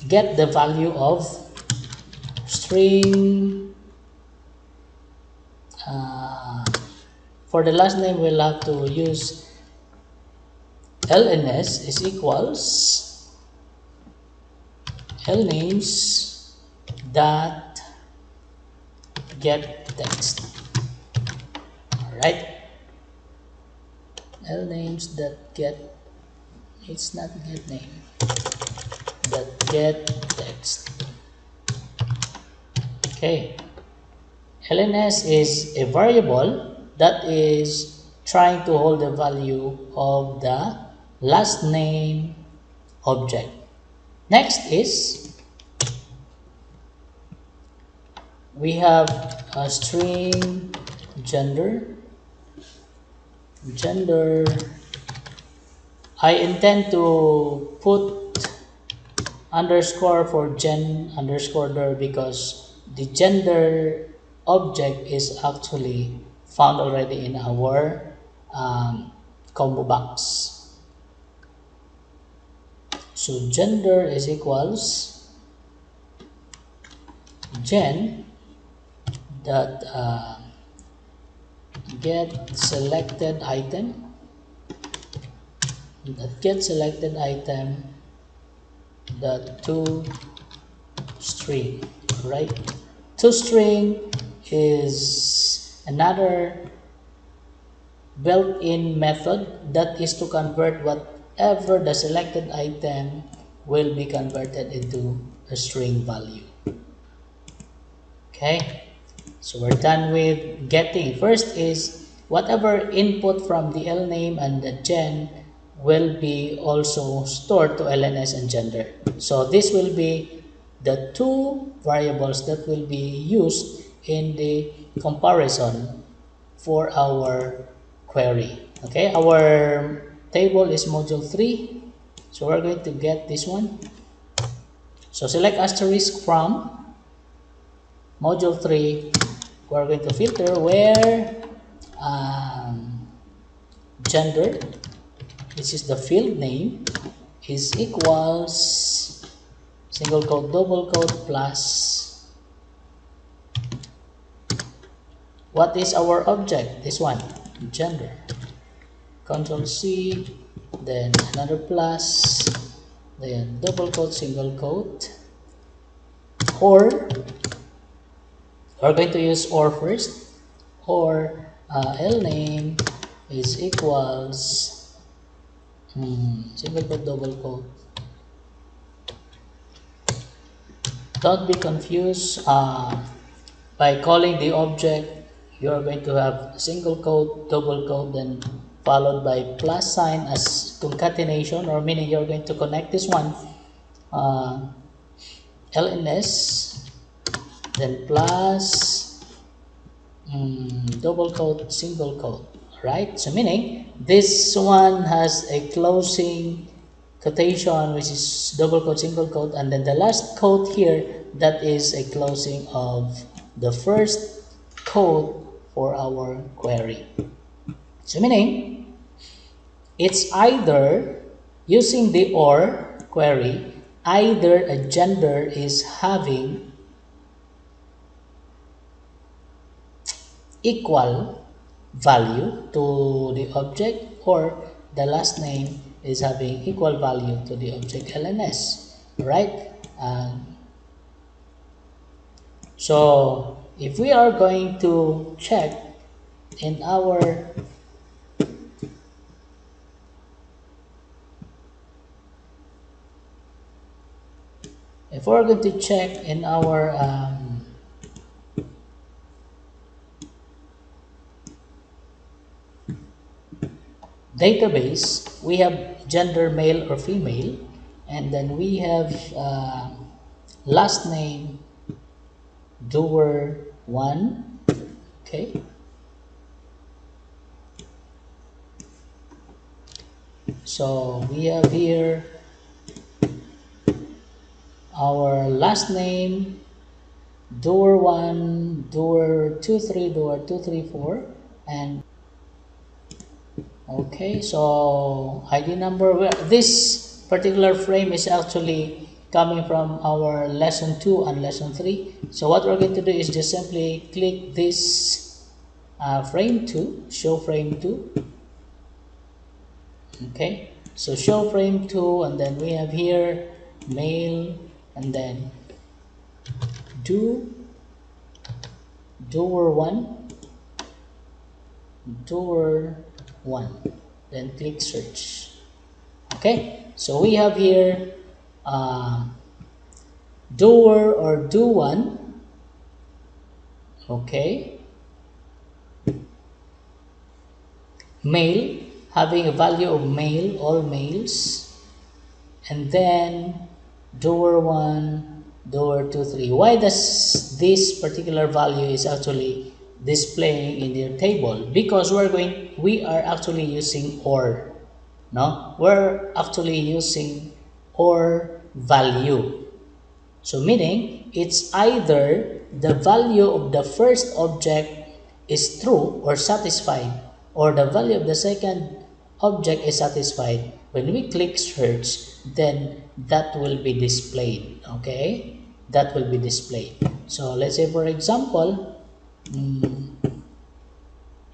get the value of string. For the last name, we'll have to use LNS is equals lnames dot get text. All right, lnames dot get, it's not get name, dot get text. Okay, LNS is a variable that is trying to hold the value of the last name object. Next is we have a string gender. I intend to put underscore for gen underscore there because the gender object is actually found already in our combo box. So gender is equals gen dot get selected item dot to string, right? To string is another built-in method that is to convert whatever the selected item will be converted into a string value. Okay, so we're done with getting. First is whatever input from the lname and the gen will be also stored to LNS and gender. So this will be the two variables that will be used in the comparison for our query. Okay, our table is module 3, so we're going to get this one. So select asterisk from module 3. We're going to filter where gender, this is the field name, is equals single quote double quote plus what is our object, this one, gender. Control C, then another plus, then double quote single quote, or we're going to use or first, or lname is equals single quote, double quote. Don't be confused. By calling the object, you're going to have single quote, double quote, then followed by plus sign as concatenation, or meaning you're going to connect this one, LNS, then plus double quote, single quote, right? So meaning this one has a closing quotation, which is double quote, single quote, and then the last quote here, that is a closing of the first quote for our query. So meaning it's either, using the or query, either a gender is having equal value to the object, or the last name is having equal value to the object LNS, right? So if we are going to check in our database, we have gender male or female, and then we have last name doer 1, okay. So we have here our last name doer 1, doer 2 3, doer 2 3 4, and okay, so ID number, this particular frame is actually coming from our lesson 2 and lesson 3. So what we're going to do is just simply click this frame 2, show frame 2. Okay, so show frame 2, and then we have here male, and then doer 1, doer 1, then click search. Okay, so we have here doer or do 1, okay, male, having a value of male, all males, and then doer 1, doer 2 3. Why does this particular value is actually displaying in your table? Because we are actually using or, no, we're actually using or value. So meaning it's either the value of the first object is true or satisfied, or the value of the second object is satisfied. When we click search, then that will be displayed. Okay, that will be displayed. So let's say, for example,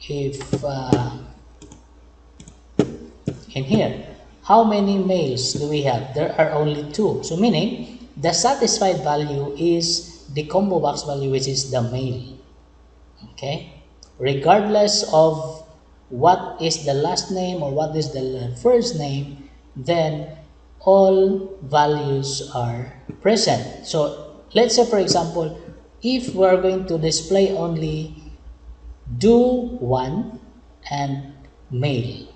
if in here, how many males do we have? There are only 2. So meaning the satisfied value is the combo box value, which is the male. Okay, regardless of what is the last name or what is the first name, then all values are present. So let's say, for example, if we are going to display only do 1 and male,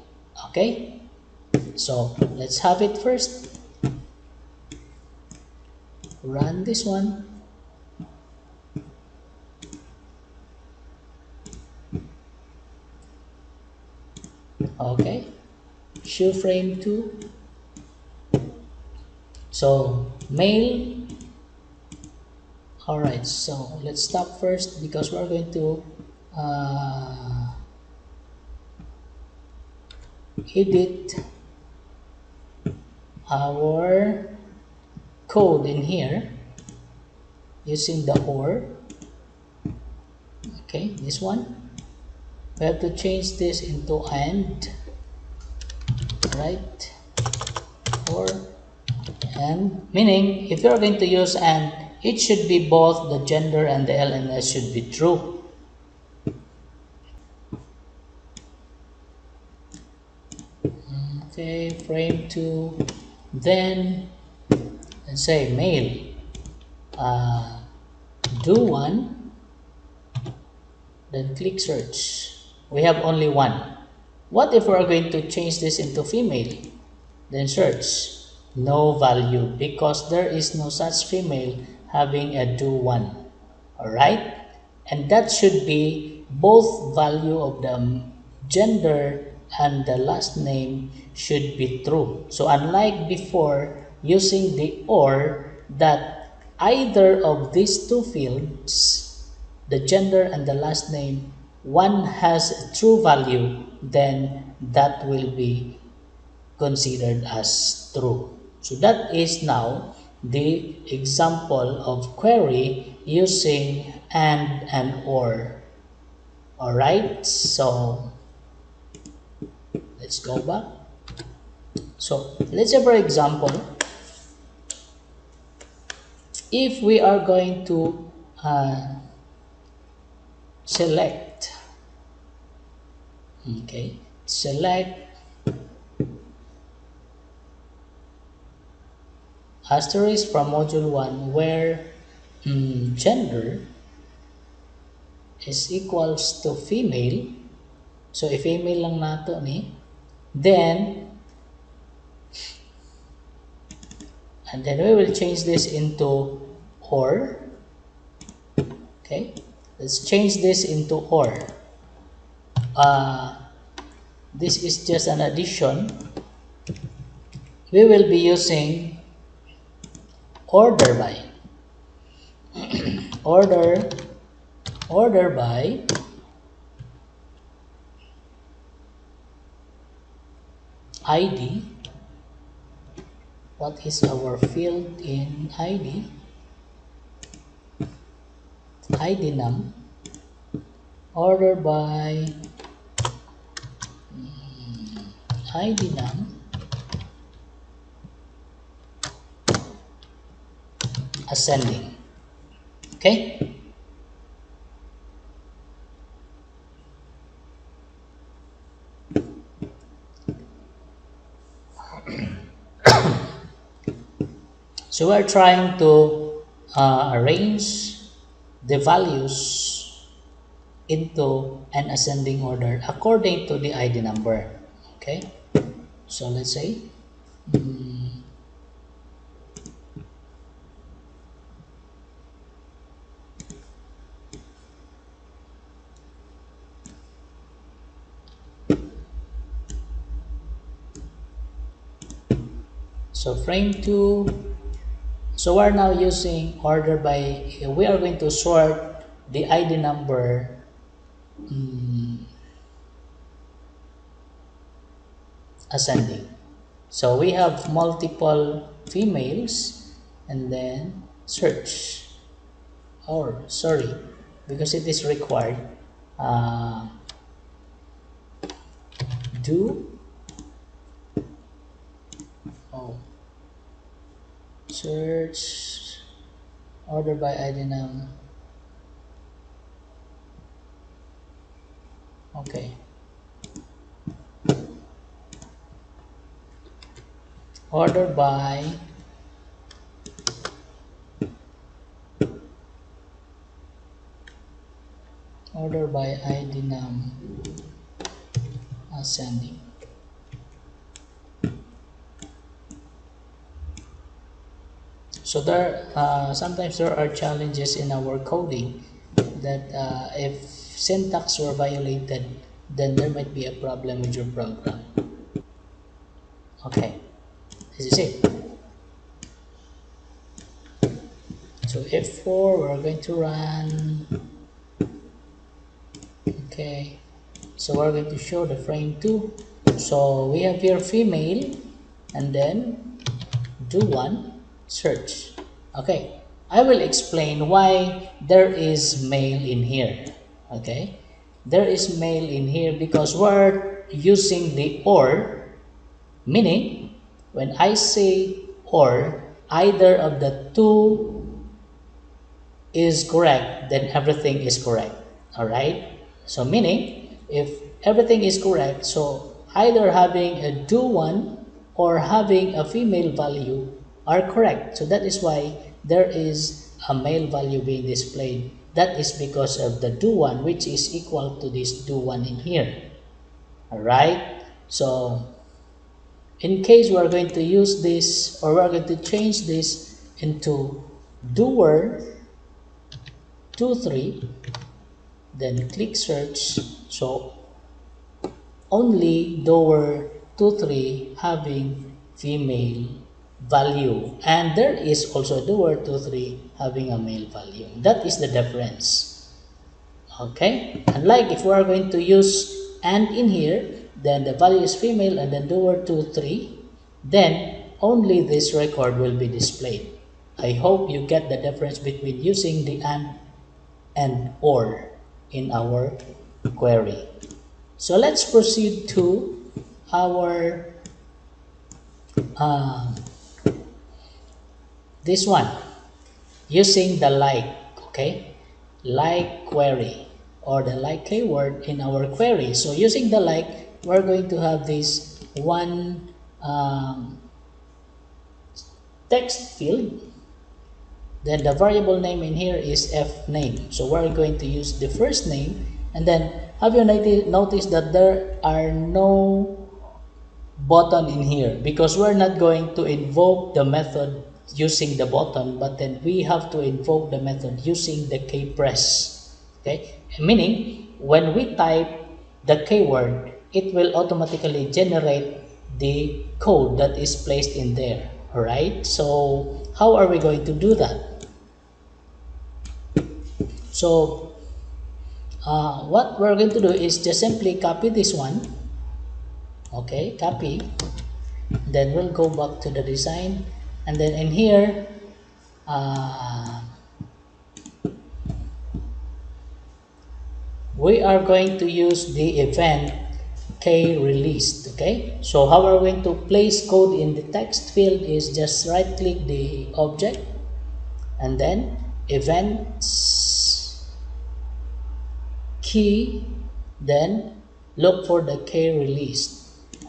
okay, so let's have it first. Run this one. Okay, show frame 2. So male. All right, so let's stop first because we're going to edit our code in here using the or. Okay, this one we have to change this into and, right? Or and, meaning if you're going to use and, it should be both the gender and the LNS should be true. Okay, frame 2. Then let's say male. Do one, then click search. We have only one. What if we're going to change this into female? Then search. No value because there is no such female having a do one. Alright? And that should be both value of the gender and the last name should be true. So unlike before using the or, that either of these two fields, the gender and the last name, one has a true value, then that will be considered as true. So that is now the example of query using and or. Alright, so let's go back. So let's say, for example, if we are going to select asterisk from module 1 where gender is equals to female, so i-female lang nato ni, then we will change this into or. Okay, let's change this into or. This is just an addition. We will be using order by order by ID. What is our field in ID? ID num. Order by ID num ascending. Okay. So we're trying to arrange the values into an ascending order according to the ID number. Okay, so let's say so frame 2. So we're now using order by, we are going to sort the ID number ascending. So we have multiple females and then search, or sorry, because it is required, search order by ID num. Okay, order by ID num ascending. So there sometimes there are challenges in our coding that if syntax were violated, then there might be a problem with your program. Okay, this is it. So F4, we're going to run. Okay, so we're going to show the frame 2. So we have here female and then do one search. Okay, I will explain why there is male in here. Okay, there is male in here because we're using the or, meaning when I say or, either of the two is correct, then everything is correct. All right. So meaning, if everything is correct, so either having a do one or having a female value are correct. So that is why there is a male value being displayed. That is because of the do one, which is equal to this do one in here. All right. So in case we are going to use this, or we are going to change this into doer 23, then click search. So only doer 23 having female value, and there is also doer 23 having a male value. That is the difference. Okay, unlike if we are going to use and in here, then the value is female and then doer 23, then only this record will be displayed. I hope you get the difference between using the and or in our query. So let's proceed to our this one, using the like. Okay, like query or the like keyword in our query. So using the like, we're going to have this one text field. Then the variable name in here is f name. So we're going to use the first name, and then have you noticed that there are no button in here, because we're not going to invoke the method using the button, but then we have to invoke the method using the kpress. Okay, meaning when we type the keyword, it will automatically generate the code that is placed in there. All right, so how are we going to do that? So what we're going to do is just simply copy this one. Okay, copy, then we'll go back to the design, and then in here we are going to use the event k released. Okay, so how we're going to place code in the text field is just right click the object and then events key, then look for the k released.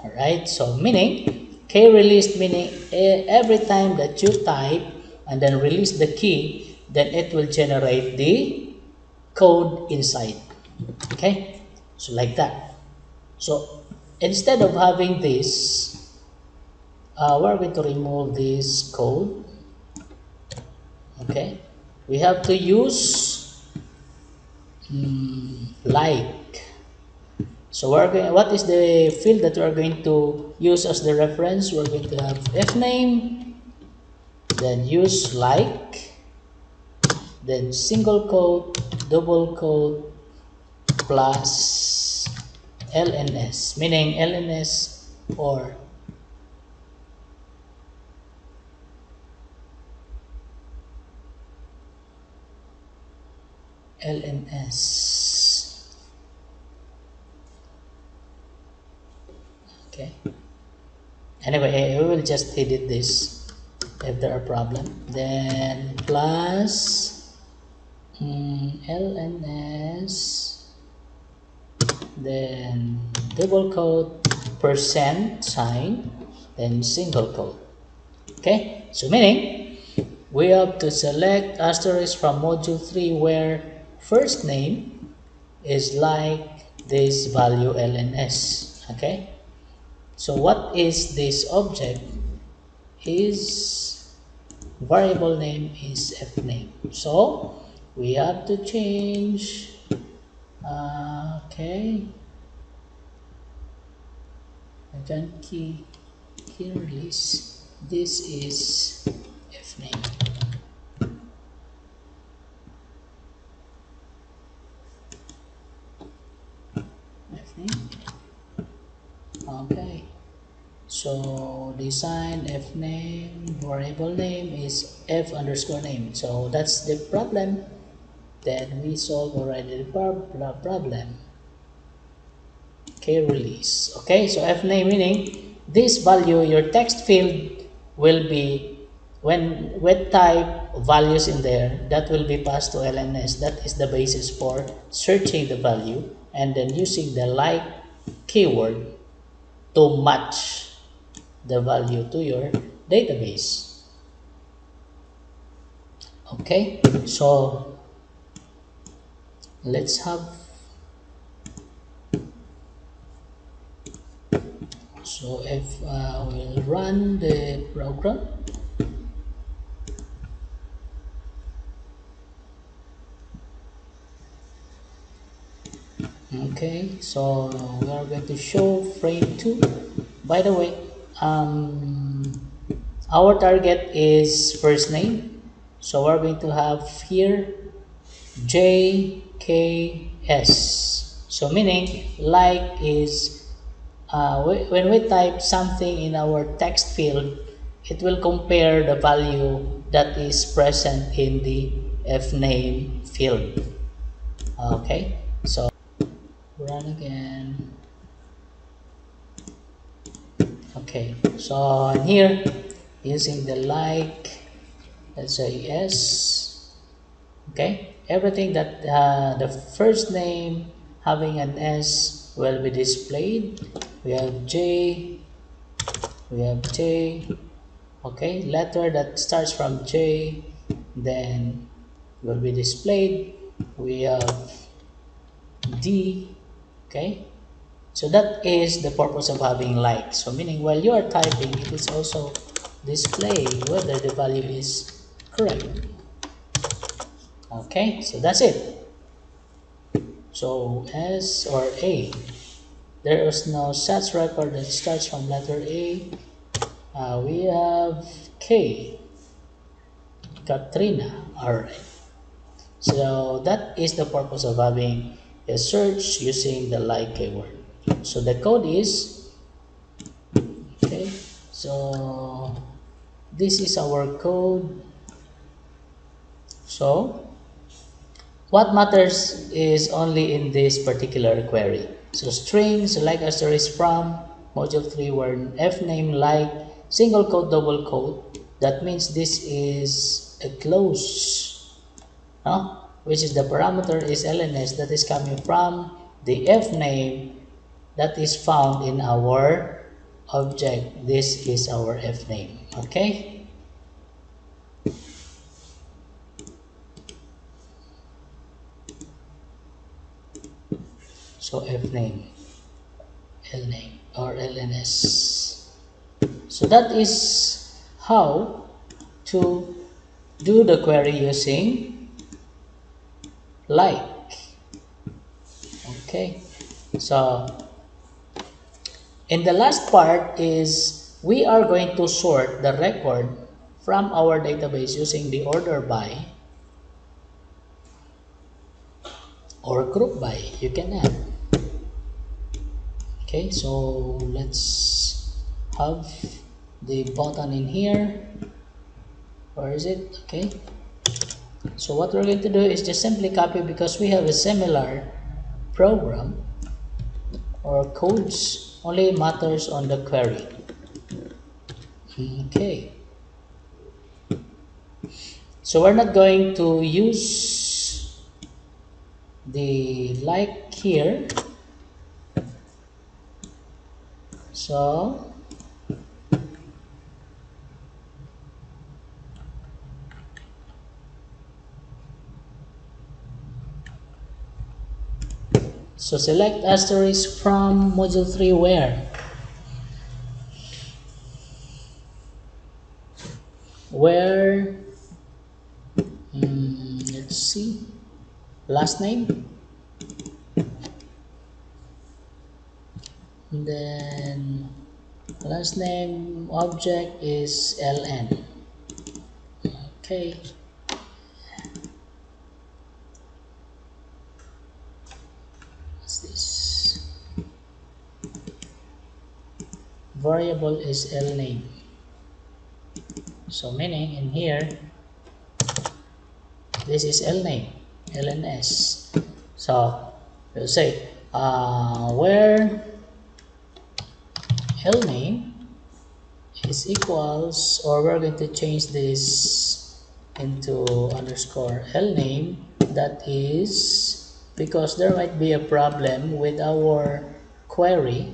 All right, so meaning k released, meaning every time that you type and then release the key, then it will generate the code inside. Okay, so like that. So instead of having this, we're going to remove this code. Okay, we have to use like. So what is the field that we're going to use as the reference? We're going to have f name, then use like, then single quote, double quote, plus LNS, meaning LNS or LNS. Okay, anyway, we will just edit this if there are problem, then plus LNS, then double quote, percent sign, then single quote. Okay, so meaning we have to select asterisk from module 3 where first name is like this value LNS. Okay, so what is this object? Is variable name is f name. So we have to change okay, event key release, this is f name. F name. Okay, so design f name, variable name is f underscore name. So that's the problem. Then we solve already the problem. K release. Okay, so f name meaning this value, your text field will be when with type values in there, that will be passed to LNS. That is the basis for searching the value and then using the like keyword to match the value to your database. Okay, so let's have, so if we'll run the program. Okay, so we are going to show frame 2. By the way, our target is first name, so we're going to have here JKS. So meaning like is when we type something in our text field, it will compare the value that is present in the fname field. Okay, so run again. Okay, so here using the like, let's say S. Okay, everything that the first name having an S will be displayed. We have J, we have J. Okay, letter that starts from J then will be displayed. We have D. Okay, so that is the purpose of having like. So meaning while you are typing, it is also display whether the value is correct. Okay, so that's it. So S or A, there is no such record that starts from letter A. We have K, Katrina. Alright, so that is the purpose of having a search using the like keyword. So the code is, okay, so this is our code. So what matters is only in this particular query. So strings like asterisk from module 3 where fname like single quote double quote, that means this is a close, which is the parameter is LNS that is coming from the fname that is found in our object. This is our fname. Okay, so fname, lname or LNS. So that is how to do the query using like. Okay, so in the last part is we are going to sort the record from our database using the order by or group by, you can add. Okay, so let's have the button in here. Where is it? Okay, so what we're going to do is just simply copy because we have a similar program or codes, only matters on the query. Okay, so we're not going to use the like here. So select asterisk from module 3 where let's see, last name, and then last name object is ln. Okay, what's this? Variable is lname. So meaning in here this is lname, LNS. So we'll say where lname is equals, or we're going to change this into underscore lname. That is because there might be a problem with our query.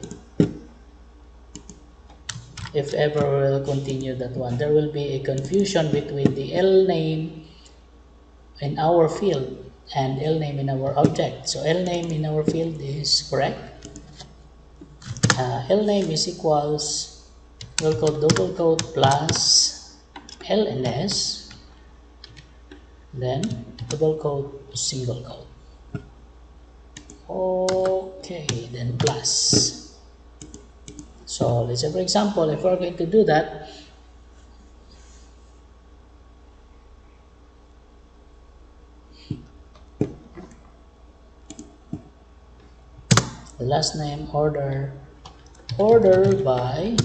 If ever we'll continue that one, there will be a confusion between the lname in our field and lname in our object. So lname in our field is correct. Lname is equals, we'll code double quote plus lns, then double quote single quote. Okay, then plus. So let's say, for example, if we're going to do that, the last name order by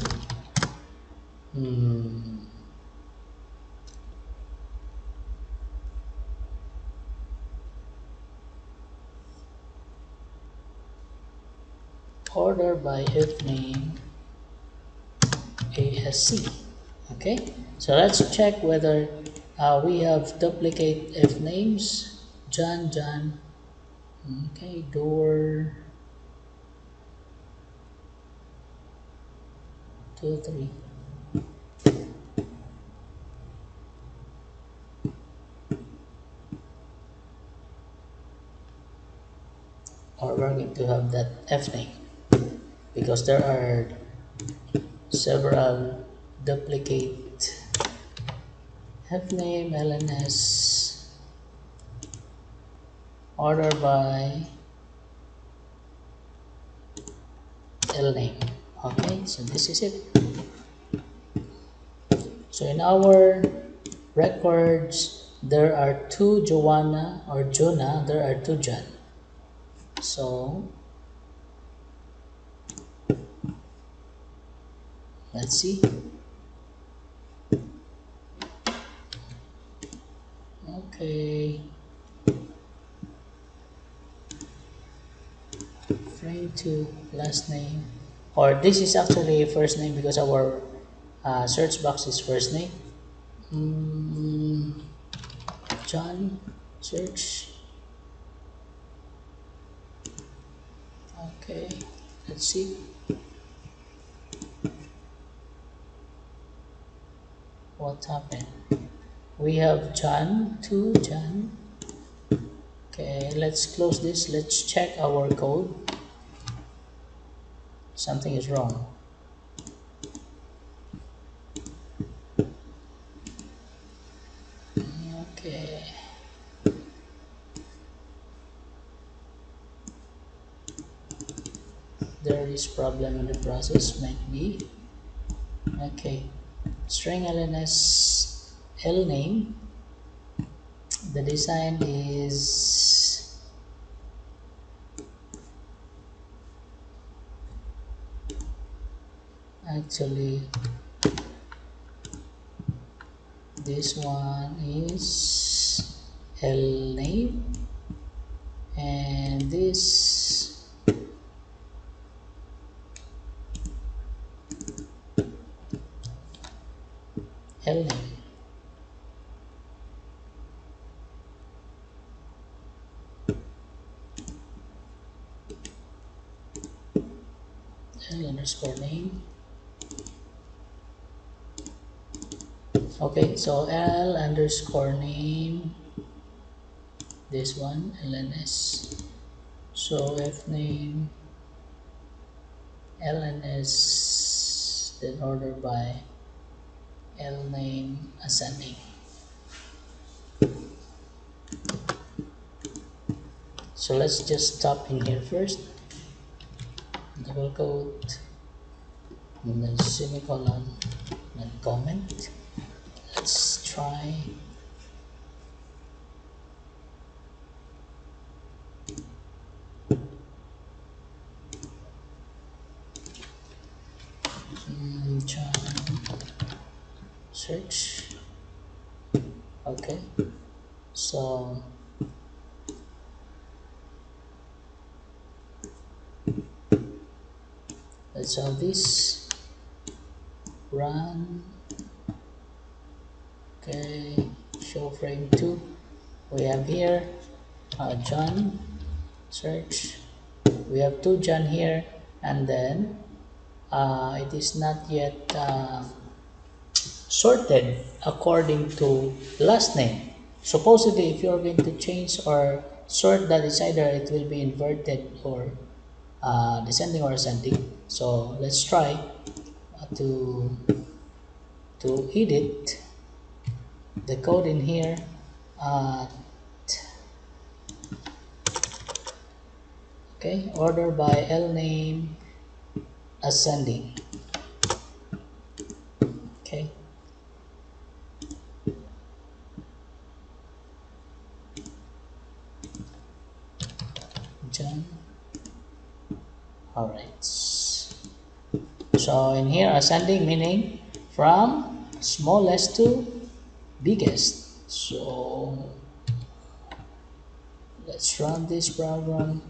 order by if name ASC. Okay, so let's check whether we have duplicate if names. John. Okay, door 2 3. Or we're going to have that F name because there are several duplicate F name LNS order by L name. Okay, so this is it. So in our records, there are 2 Joanna or Jonah, there are 2 John. So let's see. Okay, frame 2 last name, or this is actually first name because our search box is first name. John search. Okay, let's see what happened. We have John 2 John. Okay, let's close this. Let's check our code. Something is wrong. Okay, there is problem in the process, might be. Okay, string LNS L name, the design is actually this one is L name and this L name. L underscore name. Okay, so L underscore name, this one LNS. So F name LNS, then order by L name ascending. So let's just stop in here first. Double quote, and then semicolon, and comment. Let's try. John search. Okay, so let's have this. run. Okay, show frame 2. We have here John, search. We have 2 John here, and then it is not yet sorted according to last name. Supposedly, if you're going to change or sort that, is either it will be inverted or descending or ascending. So let's try to edit the code in here. Okay, order by L name ascending. Okay, John. All right. So in here, ascending meaning from smallest to biggest. So let's run this program.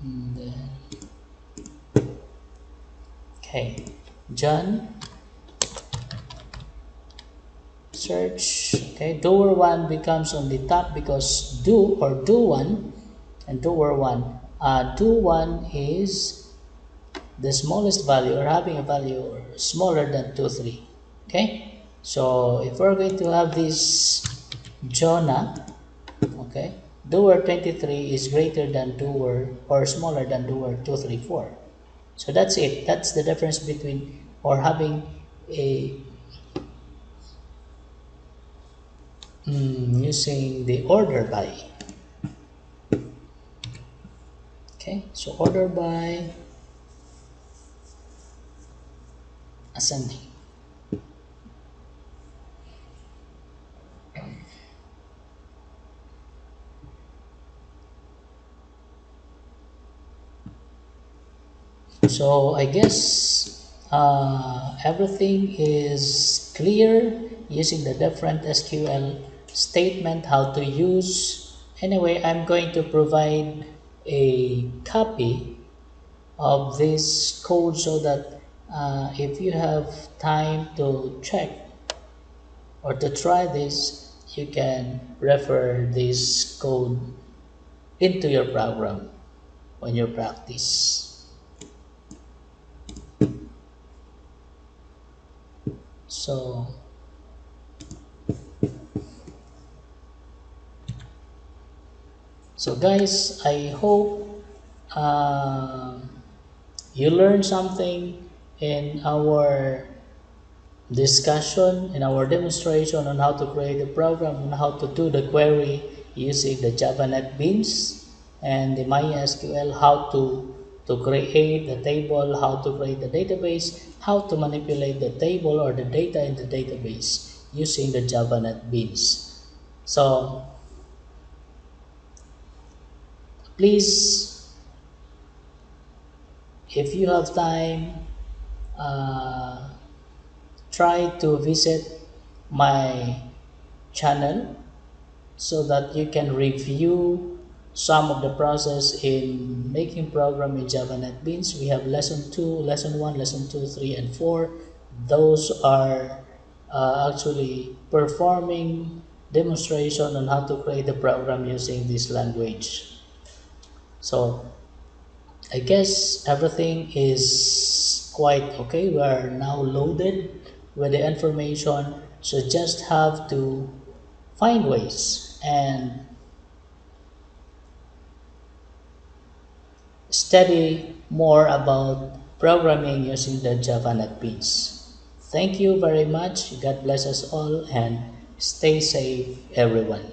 And then, okay, John, search. Okay, doer 1 becomes on the top because do or do 1 and doer 1. Do 1 is the smallest value or having a value smaller than 2, 3. Okay, so if we're going to have this Jonah, okay, doer 23 is greater than doer or smaller than doer 2, 3, 4. So that's it. That's the difference between or having a using the order by. Okay, so order by ascending. So I guess everything is clear using the different SQL statement, how to use. Anyway, I'm going to provide a copy of this code so that if you have time to check or to try this, you can refer this code into your program when you practice. So guys, I hope you learned something in our discussion, in our demonstration on how to create a program, on how to do the query using the Java NetBeans and the MySQL, how to create the table, how to create the database, how to manipulate the table or the data in the database using the Java NetBeans. So please, if you have time, try to visit my channel so that you can review some of the process in making program in Java NetBeans. We have lesson 2, lesson 1, lesson 2, 3, and 4. Those are actually performing demonstration on how to create a program using this language. So I guess everything is quite okay. We are now loaded with the information, so just have to find ways and study more about programming using the Java NetBeans. Thank you very much. God bless us all and stay safe, everyone.